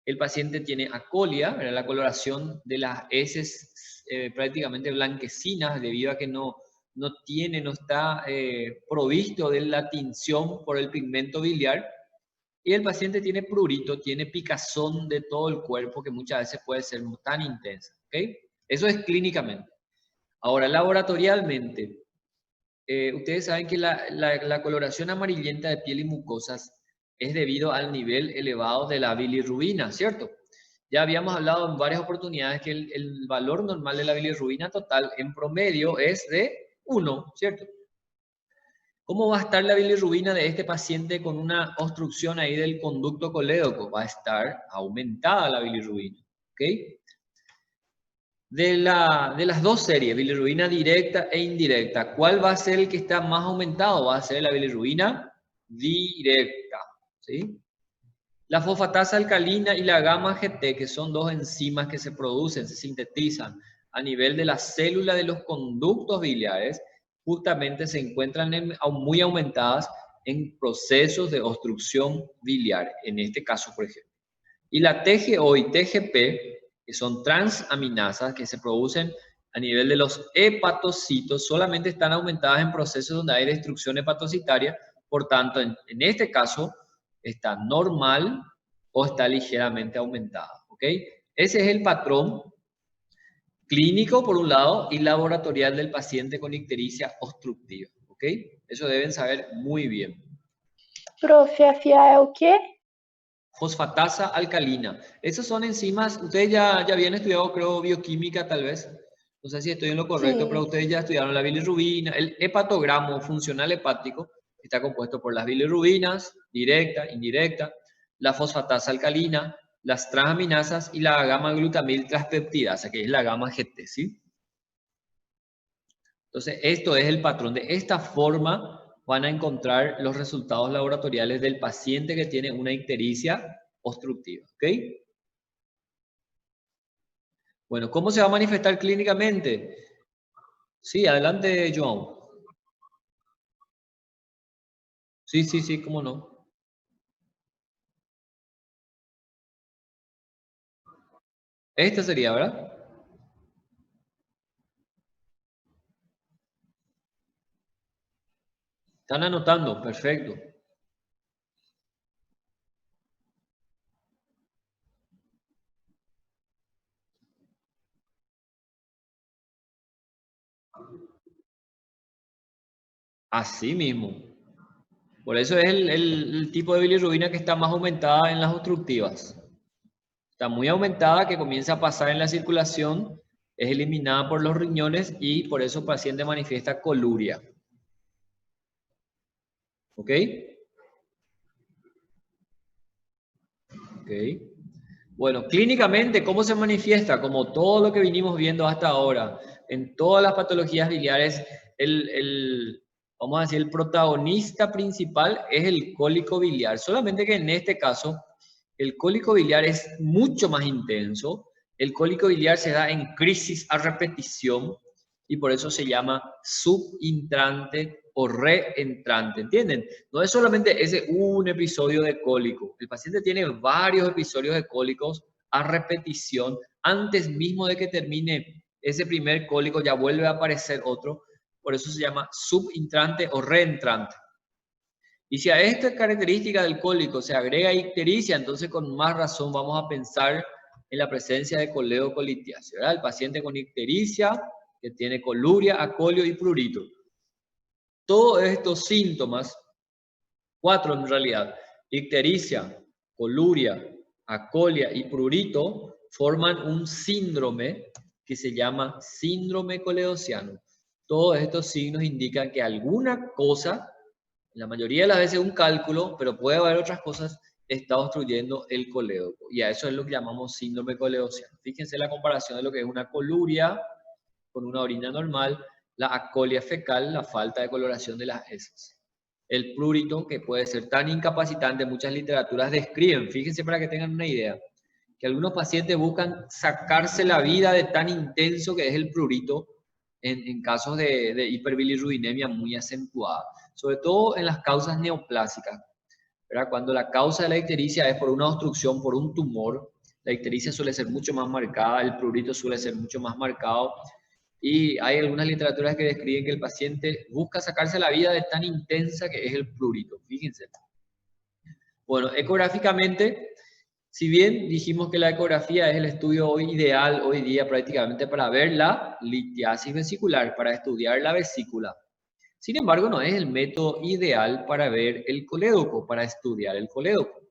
El paciente tiene acolia, ¿verdad? La coloración de las heces prácticamente blanquecinas debido a que no está provisto de la tinción por el pigmento biliar. Y el paciente tiene prurito, tiene picazón de todo el cuerpo que muchas veces puede ser tan intensa, ¿ok? Eso es clínicamente. Ahora, laboratorialmente, ustedes saben que la coloración amarillenta de piel y mucosas es debido al nivel elevado de la bilirrubina, ¿cierto? Ya habíamos hablado en varias oportunidades que el valor normal de la bilirrubina total en promedio es de 1, ¿cierto? ¿Cómo va a estar la bilirrubina de este paciente con una obstrucción ahí del conducto colédoco? Va a estar aumentada la bilirrubina, ¿ok? De las dos series, bilirrubina directa e indirecta, ¿cuál va a ser el que está más aumentado? Va a ser la bilirrubina directa, ¿sí? La fosfatasa alcalina y la gamma GT, que son dos enzimas que se producen, se sintetizan a nivel de la célula de los conductos biliares, justamente se encuentran muy aumentadas en procesos de obstrucción biliar, en este caso, por ejemplo. Y la TGO y TGP, que son transaminasas que se producen a nivel de los hepatocitos, solamente están aumentadas en procesos donde hay destrucción hepatocitaria, por tanto, en este caso, está normal o está ligeramente aumentada, ¿ok? Ese es el patrón clínico, por un lado, y laboratorial del paciente con ictericia obstructiva, ¿ok? Eso deben saber muy bien. Profe, a FIA é o quê? Fosfatasa alcalina. Esas son enzimas, ustedes ya habían estudiado, creo, bioquímica tal vez. No sé si estoy en lo correcto, Sí. pero ustedes ya estudiaron la bilirrubina. El hepatogramo funcional hepático está compuesto por las bilirrubinas, directa, indirecta, la fosfatasa alcalina, las transaminasas y la gamma-glutamil transpeptidasa, que es la gamma GT, ¿sí? Entonces, esto es el patrón. De esta forma van a encontrar los resultados laboratoriales del paciente que tiene una ictericia obstructiva, ¿ok? Bueno, ¿cómo se va a manifestar clínicamente? Sí, adelante, Joan. Sí, cómo no. Esta sería, ¿verdad? Están anotando, perfecto. Así mismo. Por eso es el tipo de bilirrubina que está más aumentada en las obstructivas. Está muy aumentada, que comienza a pasar en la circulación, es eliminada por los riñones y por eso el paciente manifiesta coluria. ¿Ok? Ok. Bueno, clínicamente, ¿cómo se manifiesta? Como todo lo que vinimos viendo hasta ahora, en todas las patologías biliares, vamos a decir, el protagonista principal es el cólico biliar. Solamente que en este caso, el cólico biliar es mucho más intenso. El cólico biliar se da en crisis a repetición y por eso se llama subintrante o reentrante, ¿entienden? No es solamente ese un episodio de cólico. El paciente tiene varios episodios de cólicos a repetición. Antes mismo de que termine ese primer cólico ya vuelve a aparecer otro. Por eso se llama subintrante o reentrante. Y si a esta característica del cólico se agrega ictericia, entonces con más razón vamos a pensar en la presencia de coledocolitiasis, ¿verdad? El paciente con ictericia, que tiene coluria, acolio y prurito. Todos estos síntomas, 4 en realidad, ictericia, coluria, acolia y prurito, forman un síndrome que se llama síndrome coledociano. Todos estos signos indican que alguna cosa, la mayoría de las veces un cálculo, pero puede haber otras cosas, está obstruyendo el colédoco. Y a eso es lo que llamamos síndrome coledociano. Fíjense la comparación de lo que es una coluria con una orina normal, la acolia fecal, la falta de coloración de las heces. El prurito, que puede ser tan incapacitante, muchas literaturas describen, fíjense para que tengan una idea, que algunos pacientes buscan sacarse la vida de tan intenso que es el prurito en casos de hiperbilirrubinemia muy acentuada, sobre todo en las causas neoplásicas, ¿verdad? Cuando la causa de la ictericia es por una obstrucción, por un tumor, la ictericia suele ser mucho más marcada, el prurito suele ser mucho más marcado, y hay algunas literaturas que describen que el paciente busca sacarse la vida de tan intensa que es el prurito, fíjense. Bueno, ecográficamente, si bien dijimos que la ecografía es el estudio hoy ideal hoy día prácticamente para ver la litiasis vesicular, para estudiar la vesícula. Sin embargo, no es el método ideal para ver el colédoco, para estudiar el colédoco.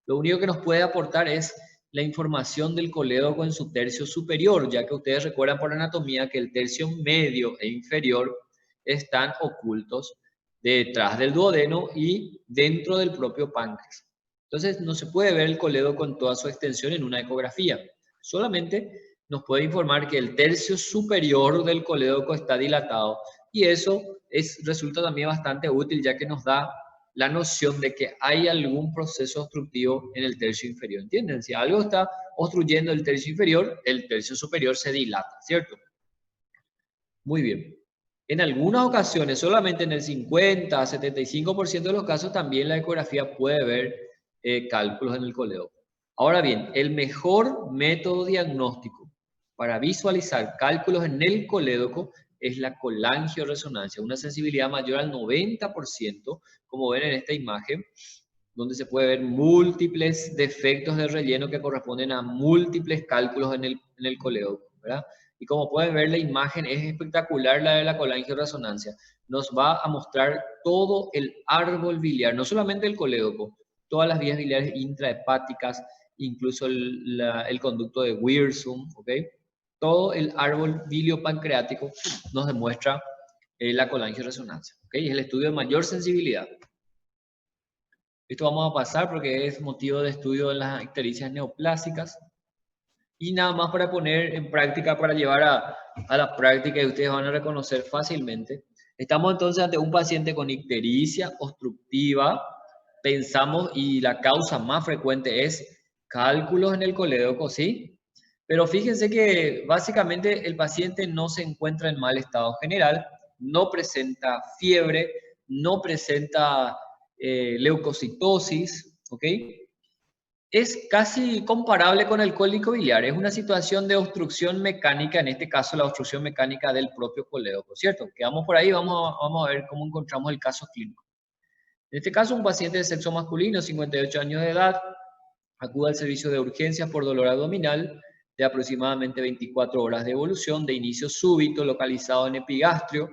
Lo único que nos puede aportar es la información del colédoco en su tercio superior, ya que ustedes recuerdan por anatomía que el tercio medio e inferior están ocultos detrás del duodeno y dentro del propio páncreas. Entonces, no se puede ver el colédoco en toda su extensión en una ecografía. Solamente nos puede informar que el tercio superior del colédoco está dilatado y eso resulta también bastante útil, ya que nos da la noción de que hay algún proceso obstructivo en el tercio inferior. ¿Entienden? Si algo está obstruyendo el tercio inferior, el tercio superior se dilata, ¿cierto? Muy bien. En algunas ocasiones, solamente en el 50 a 75% de los casos, también la ecografía puede ver cálculos en el colédoco. Ahora bien, el mejor método diagnóstico para visualizar cálculos en el colédoco es la colangioresonancia, una sensibilidad mayor al 90%, como ven en esta imagen, donde se puede ver múltiples defectos de relleno que corresponden a múltiples cálculos en el colédoco, ¿verdad? Y como pueden ver, la imagen es espectacular, la de la colangioresonancia. Nos va a mostrar todo el árbol biliar, no solamente el colédoco, todas las vías biliares intrahepáticas, incluso el conducto de Wirsum, ¿ok? Todo el árbol biliopancreático nos demuestra la colangioresonancia, ¿ok? Es el estudio de mayor sensibilidad. Esto vamos a pasar porque es motivo de estudio en las ictericias neoplásicas. Y nada más para poner en práctica, para llevar a la práctica y ustedes van a reconocer fácilmente. Estamos entonces ante un paciente con ictericia obstructiva. Pensamos, y la causa más frecuente es cálculos en el colédoco, ¿sí? Pero fíjense que básicamente el paciente no se encuentra en mal estado general, no presenta fiebre, no presenta leucocitosis, ¿ok? Es casi comparable con el cólico biliar, es una situación de obstrucción mecánica, en este caso la obstrucción mecánica del propio colédoco, ¿cierto? Quedamos por ahí, vamos a ver cómo encontramos el caso clínico. En este caso, un paciente de sexo masculino, 58 años de edad, acude al servicio de urgencias por dolor abdominal de aproximadamente 24 horas de evolución, de inicio súbito, localizado en epigastrio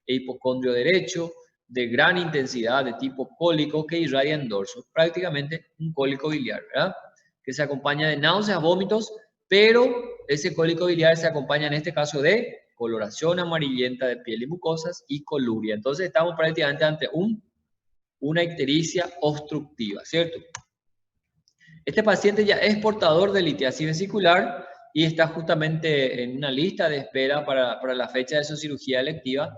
e hipocondrio derecho, de gran intensidad, de tipo cólico, que irradia en dorso. Prácticamente un cólico biliar, ¿verdad? Que se acompaña de náuseas, vómitos, pero ese cólico biliar se acompaña en este caso de coloración amarillenta de piel y mucosas y coluria. Entonces estamos prácticamente ante una ictericia obstructiva, ¿cierto? Este paciente ya es portador de litiasis vesicular y está justamente en una lista de espera para la fecha de su cirugía electiva.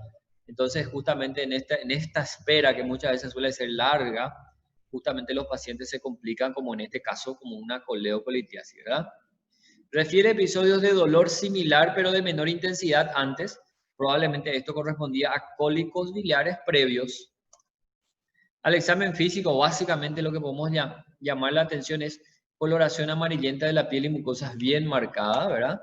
Entonces, justamente en esta espera que muchas veces suele ser larga, justamente los pacientes se complican, como en este caso, como una coleocolitiasis, ¿verdad? Refiere episodios de dolor similar, pero de menor intensidad antes. Probablemente esto correspondía a cólicos biliares previos. Al examen físico, básicamente lo que podemos llamar la atención es coloración amarillenta de la piel y mucosas bien marcada, ¿verdad?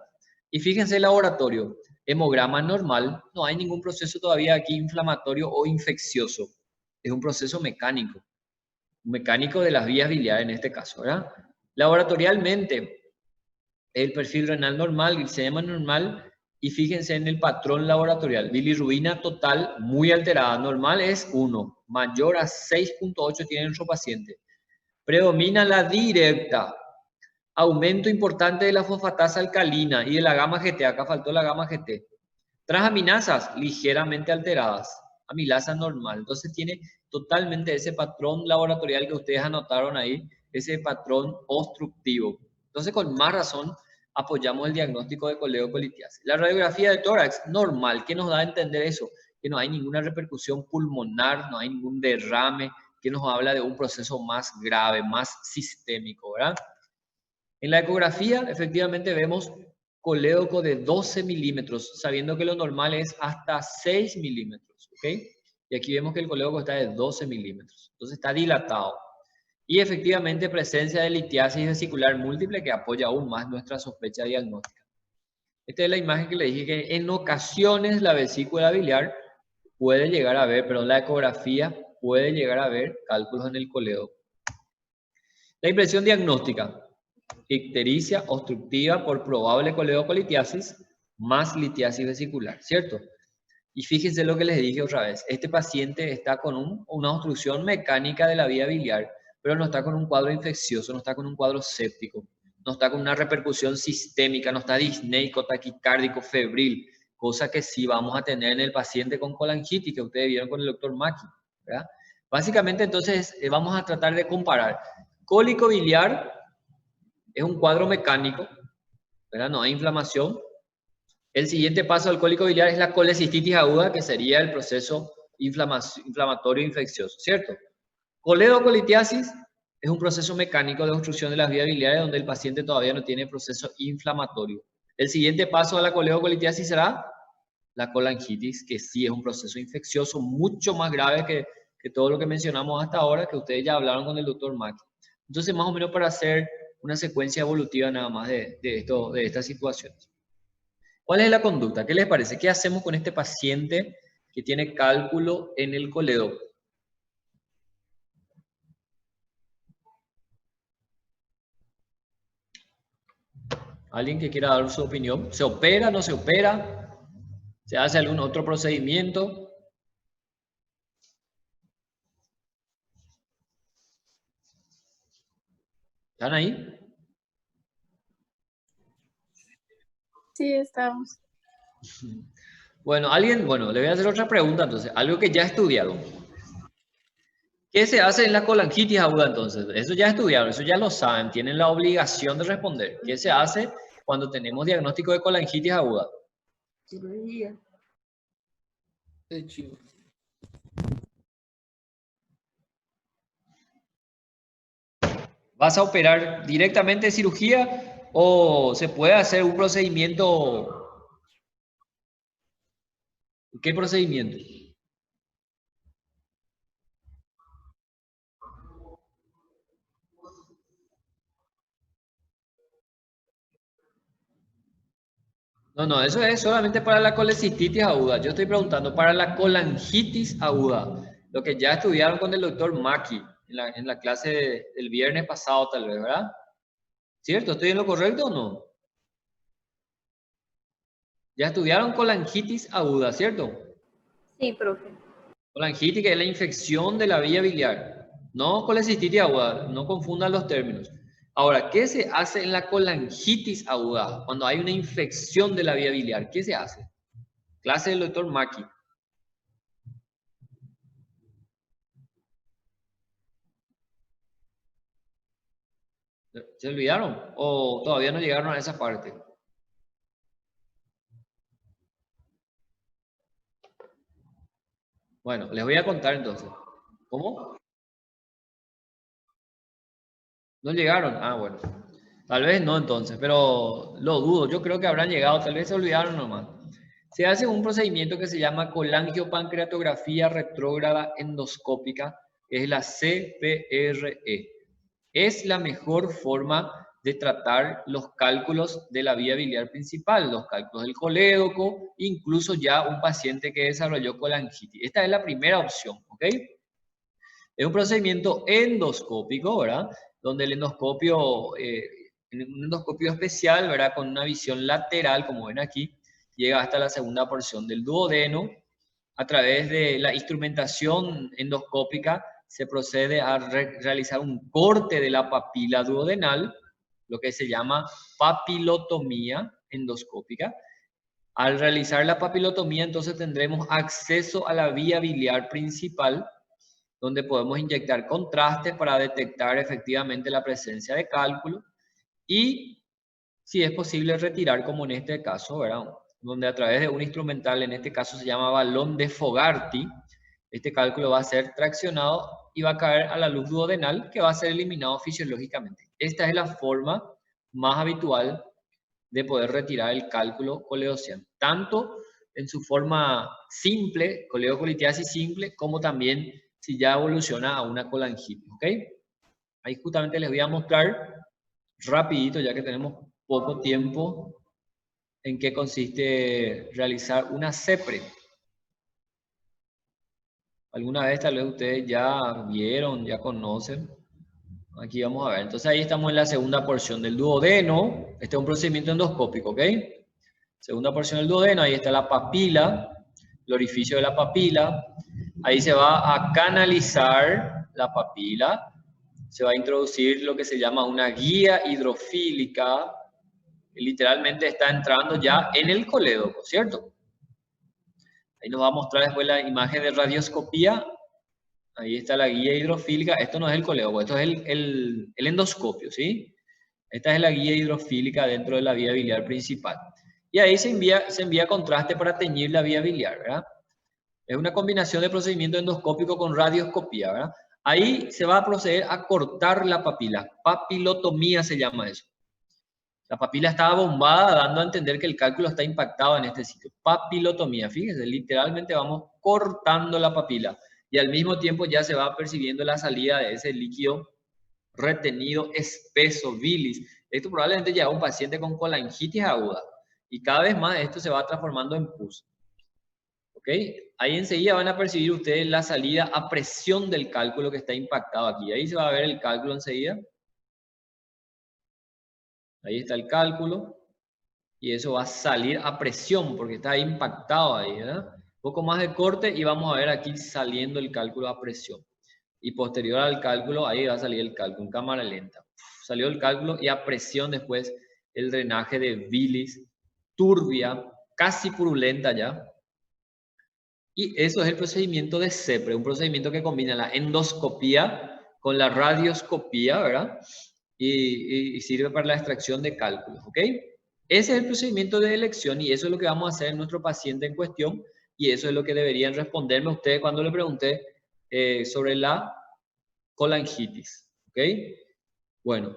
Y fíjense el laboratorio, hemograma normal, no hay ningún proceso todavía aquí inflamatorio o infeccioso. Es un proceso mecánico de las vías biliares en este caso, ¿verdad? Laboratorialmente, el perfil renal normal, glicemia normal, y fíjense en el patrón laboratorial. Bilirrubina total muy alterada. Normal es 1. Mayor a 6.8 tiene nuestro paciente. Predomina la directa. Aumento importante de la fosfatasa alcalina y de la gamma GT. Acá faltó la gamma GT. Transaminasas ligeramente alteradas. Amilasa normal. Entonces tiene totalmente ese patrón laboratorial que ustedes anotaron ahí. Ese patrón obstructivo. Entonces con más razón apoyamos el diagnóstico de coleocolitiasis. La radiografía de tórax, normal. ¿Qué nos da a entender eso? Que no hay ninguna repercusión pulmonar, no hay ningún derrame, que nos habla de un proceso más grave, más sistémico, ¿verdad? En la ecografía, efectivamente, vemos colédoco de 12 milímetros, sabiendo que lo normal es hasta 6 milímetros, ¿ok? Y aquí vemos que el colédoco está de 12 milímetros, entonces está dilatado. Y efectivamente presencia de litiasis vesicular múltiple que apoya aún más nuestra sospecha diagnóstica. Esta es la imagen que le dije que en ocasiones la vesícula biliar puede llegar a ver, pero la ecografía puede llegar a ver cálculos en el colédoco. La impresión diagnóstica, ictericia obstructiva por probable coledocolitiasis más litiasis vesicular, ¿cierto? Y fíjense lo que les dije otra vez, este paciente está con una obstrucción mecánica de la vía biliar, pero no está con un cuadro infeccioso, no está con un cuadro séptico, no está con una repercusión sistémica, no está disneico, taquicárdico, febril, cosa que sí vamos a tener en el paciente con colangitis que ustedes vieron con el doctor Maki, ¿verdad? Básicamente entonces vamos a tratar de comparar. Cólico biliar es un cuadro mecánico, ¿verdad? No hay inflamación. El siguiente paso del cólico biliar es la colecistitis aguda, que sería el proceso inflamatorio infeccioso, ¿cierto? Coledocolitiasis es un proceso mecánico de obstrucción de las vías biliares donde el paciente todavía no tiene proceso inflamatorio. El siguiente paso de la coledocolitiasis será la colangitis, que sí es un proceso infeccioso mucho más grave que todo lo que mencionamos hasta ahora, que ustedes ya hablaron con el doctor Maki. Entonces, más o menos para hacer una secuencia evolutiva nada más de estas situaciones. ¿Cuál es la conducta? ¿Qué les parece? ¿Qué hacemos con este paciente que tiene cálculo en el colédoco? ¿Alguien que quiera dar su opinión? ¿Se opera, no se opera? ¿Se hace algún otro procedimiento? ¿Están ahí? Sí, estamos. Bueno, le voy a hacer otra pregunta entonces. Algo que ya estudiaron. ¿Qué se hace en la colangitis aguda entonces? Eso ya estudiaron, eso ya lo saben, tienen la obligación de responder. ¿Qué se hace cuando tenemos diagnóstico de colangitis aguda? Cirugía. Efetivo. ¿Vas a operar directamente cirugía o se puede hacer un procedimiento? ¿Qué procedimiento? No, eso es solamente para la colecistitis aguda. Yo estoy preguntando para la colangitis aguda, lo que ya estudiaron con el doctor Maki en la clase del viernes pasado tal vez, ¿verdad? ¿Cierto? ¿Estoy en lo correcto o no? Ya estudiaron colangitis aguda, ¿cierto? Sí, profe. Colangitis que es la infección de la vía biliar, no colecistitis aguda, no confundan los términos. Ahora, ¿qué se hace en la colangitis aguda? Cuando hay una infección de la vía biliar, ¿qué se hace? Clase del doctor Maki. ¿Se olvidaron? ¿O todavía no llegaron a esa parte? Bueno, les voy a contar entonces. ¿Cómo? ¿No llegaron? Ah, bueno. Tal vez no entonces, pero lo dudo. Yo creo que habrán llegado, tal vez se olvidaron nomás. Se hace un procedimiento que se llama colangiopancreatografía retrógrada endoscópica, que es la CPRE. Es la mejor forma de tratar los cálculos de la vía biliar principal, los cálculos del colédoco, incluso ya un paciente que desarrolló colangitis. Esta es la primera opción, ¿ok? Es un procedimiento endoscópico, ¿verdad? Donde el endoscopio, un endoscopio especial, ¿verdad? Con una visión lateral, como ven aquí, llega hasta la segunda porción del duodeno. A través de la instrumentación endoscópica se procede a realizar un corte de la papila duodenal, lo que se llama papilotomía endoscópica. Al realizar la papilotomía, entonces tendremos acceso a la vía biliar principal, donde podemos inyectar contrastes para detectar efectivamente la presencia de cálculo y, si es posible, retirar, como en este caso, ¿verdad? Donde a través de un instrumental, en este caso se llama balón de Fogarty, este cálculo va a ser traccionado y va a caer a la luz duodenal, que va a ser eliminado fisiológicamente. Esta es la forma más habitual de poder retirar el cálculo coledociano, tanto en su forma simple, coledocolitiasis simple, como también si ya evoluciona a una colangitis, ¿ok? Ahí justamente les voy a mostrar rapidito, ya que tenemos poco tiempo, en qué consiste realizar una CEPRE. Alguna vez tal vez ustedes ya vieron, ya conocen. Aquí vamos a ver. Entonces ahí estamos en la segunda porción del duodeno. Este es un procedimiento endoscópico, ¿ok? Segunda porción del duodeno, ahí está la papila, el orificio de la papila. Ahí se va a canalizar la papila. Se va a introducir lo que se llama una guía hidrofílica, que literalmente está entrando ya en el colédoco, ¿cierto? Ahí nos va a mostrar después la imagen de radioscopía. Ahí está la guía hidrofílica. Esto no es el colédoco, esto es el endoscopio, ¿sí? Esta es la guía hidrofílica dentro de la vía biliar principal. Y ahí se envía contraste para teñir la vía biliar, ¿verdad? Es una combinación de procedimiento endoscópico con radioscopía, ¿verdad? Ahí se va a proceder a cortar la papila. Papilotomía se llama eso. La papila estaba bombada, dando a entender que el cálculo está impactado en este sitio. Papilotomía, fíjense, literalmente vamos cortando la papila. Y al mismo tiempo ya se va percibiendo la salida de ese líquido retenido espeso, bilis. Esto probablemente ya es un paciente con colangitis aguda. Y cada vez más esto se va transformando en pus. ¿Ok? Ahí enseguida van a percibir ustedes la salida a presión del cálculo que está impactado aquí. Ahí se va a ver el cálculo enseguida. Ahí está el cálculo. Y eso va a salir a presión porque está impactado ahí, ¿verdad? Un poco más de corte y vamos a ver aquí saliendo el cálculo a presión. Y posterior al cálculo, ahí va a salir el cálculo en cámara lenta. Salió el cálculo y a presión después el drenaje de bilis turbia, casi purulenta ya. Y eso es el procedimiento de CEPRE, un procedimiento que combina la endoscopía con la radioscopía, ¿verdad? Y sirve para la extracción de cálculos, ¿ok? Ese es el procedimiento de elección y eso es lo que vamos a hacer en nuestro paciente en cuestión y eso es lo que deberían responderme ustedes cuando le pregunté sobre la colangitis, ¿ok? Bueno,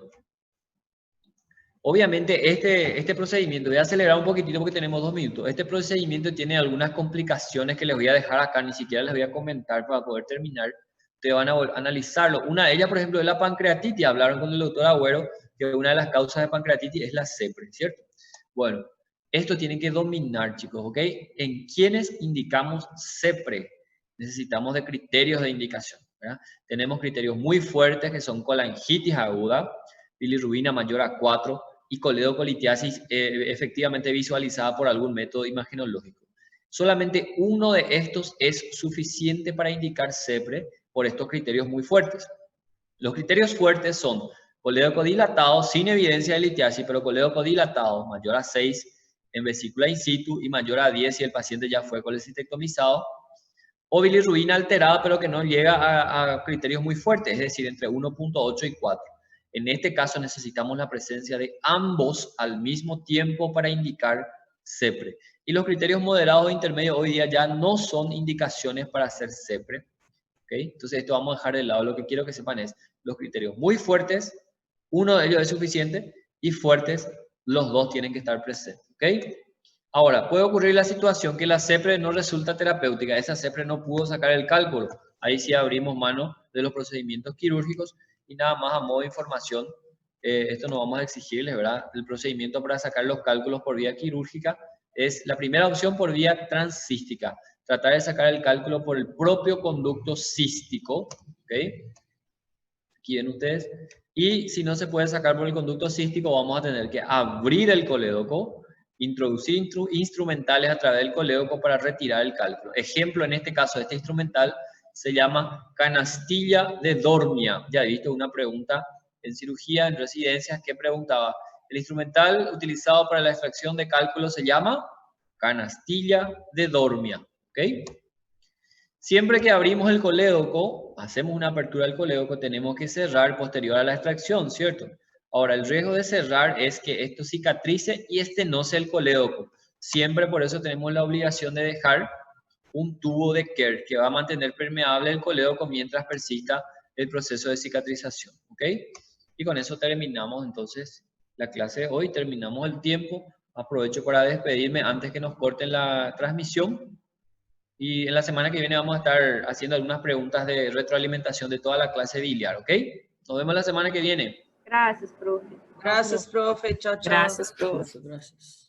obviamente este procedimiento, voy a acelerar un poquitito porque tenemos 2 minutos, este procedimiento tiene algunas complicaciones que les voy a dejar acá, ni siquiera les voy a comentar para poder terminar, ustedes van a analizarlo. Una de ellas, por ejemplo, es la pancreatitis, hablaron con el doctor Agüero que una de las causas de pancreatitis es la CEPRE, ¿cierto? Bueno, esto tienen que dominar, chicos, ¿ok? ¿En quiénes indicamos CEPRE? Necesitamos de criterios de indicación, ¿verdad? Tenemos criterios muy fuertes que son colangitis aguda, bilirrubina mayor a 4 y coledocolitiasis efectivamente visualizada por algún método imagenológico. Solamente uno de estos es suficiente para indicar CEPRE por estos criterios muy fuertes. Los criterios fuertes son colédoco dilatado sin evidencia de litiasis, pero colédoco dilatado mayor a 6 en vesícula in situ y mayor a 10 si el paciente ya fue colecistectomizado, o bilirrubina alterada pero que no llega a criterios muy fuertes, es decir, entre 1.8 y 4. En este caso necesitamos la presencia de ambos al mismo tiempo para indicar CEPRE. Y los criterios moderados e intermedios hoy día ya no son indicaciones para hacer CEPRE. ¿Okay? Entonces esto vamos a dejar de lado. Lo que quiero que sepan es los criterios muy fuertes, uno de ellos es suficiente, y fuertes, los dos tienen que estar presentes. ¿Okay? Ahora, puede ocurrir la situación que la CEPRE no resulta terapéutica, esa CEPRE no pudo sacar el cálculo. Ahí sí abrimos mano de los procedimientos quirúrgicos y nada más a modo de información, esto no vamos a exigirles, ¿verdad? El procedimiento para sacar los cálculos por vía quirúrgica es la primera opción por vía transcística. Tratar de sacar el cálculo por el propio conducto cístico, ¿ok? Aquí ven ustedes. Y si no se puede sacar por el conducto cístico, vamos a tener que abrir el colédoco, introducir instrumentales a través del colédoco para retirar el cálculo. Ejemplo, en este caso, este instrumental se llama canastilla de Dormia. Ya he visto una pregunta en cirugía, en residencias, que preguntaba, el instrumental utilizado para la extracción de cálculo se llama canastilla de Dormia. ¿Ok? Siempre que abrimos el colédoco, hacemos una apertura del colédoco, tenemos que cerrar posterior a la extracción, ¿cierto? Ahora, el riesgo de cerrar es que esto cicatrice y estenose el colédoco. Siempre por eso tenemos la obligación de dejar un tubo de Kerr que va a mantener permeable el colédoco mientras persista el proceso de cicatrización, ¿ok? Y con eso terminamos entonces la clase de hoy, terminamos el tiempo. Aprovecho para despedirme antes que nos corten la transmisión. Y en la semana que viene vamos a estar haciendo algunas preguntas de retroalimentación de toda la clase biliar, ¿ok? Nos vemos la semana que viene. Gracias, profe. Gracias, profe. Tchau, tchau. Graças, prof. Gracias.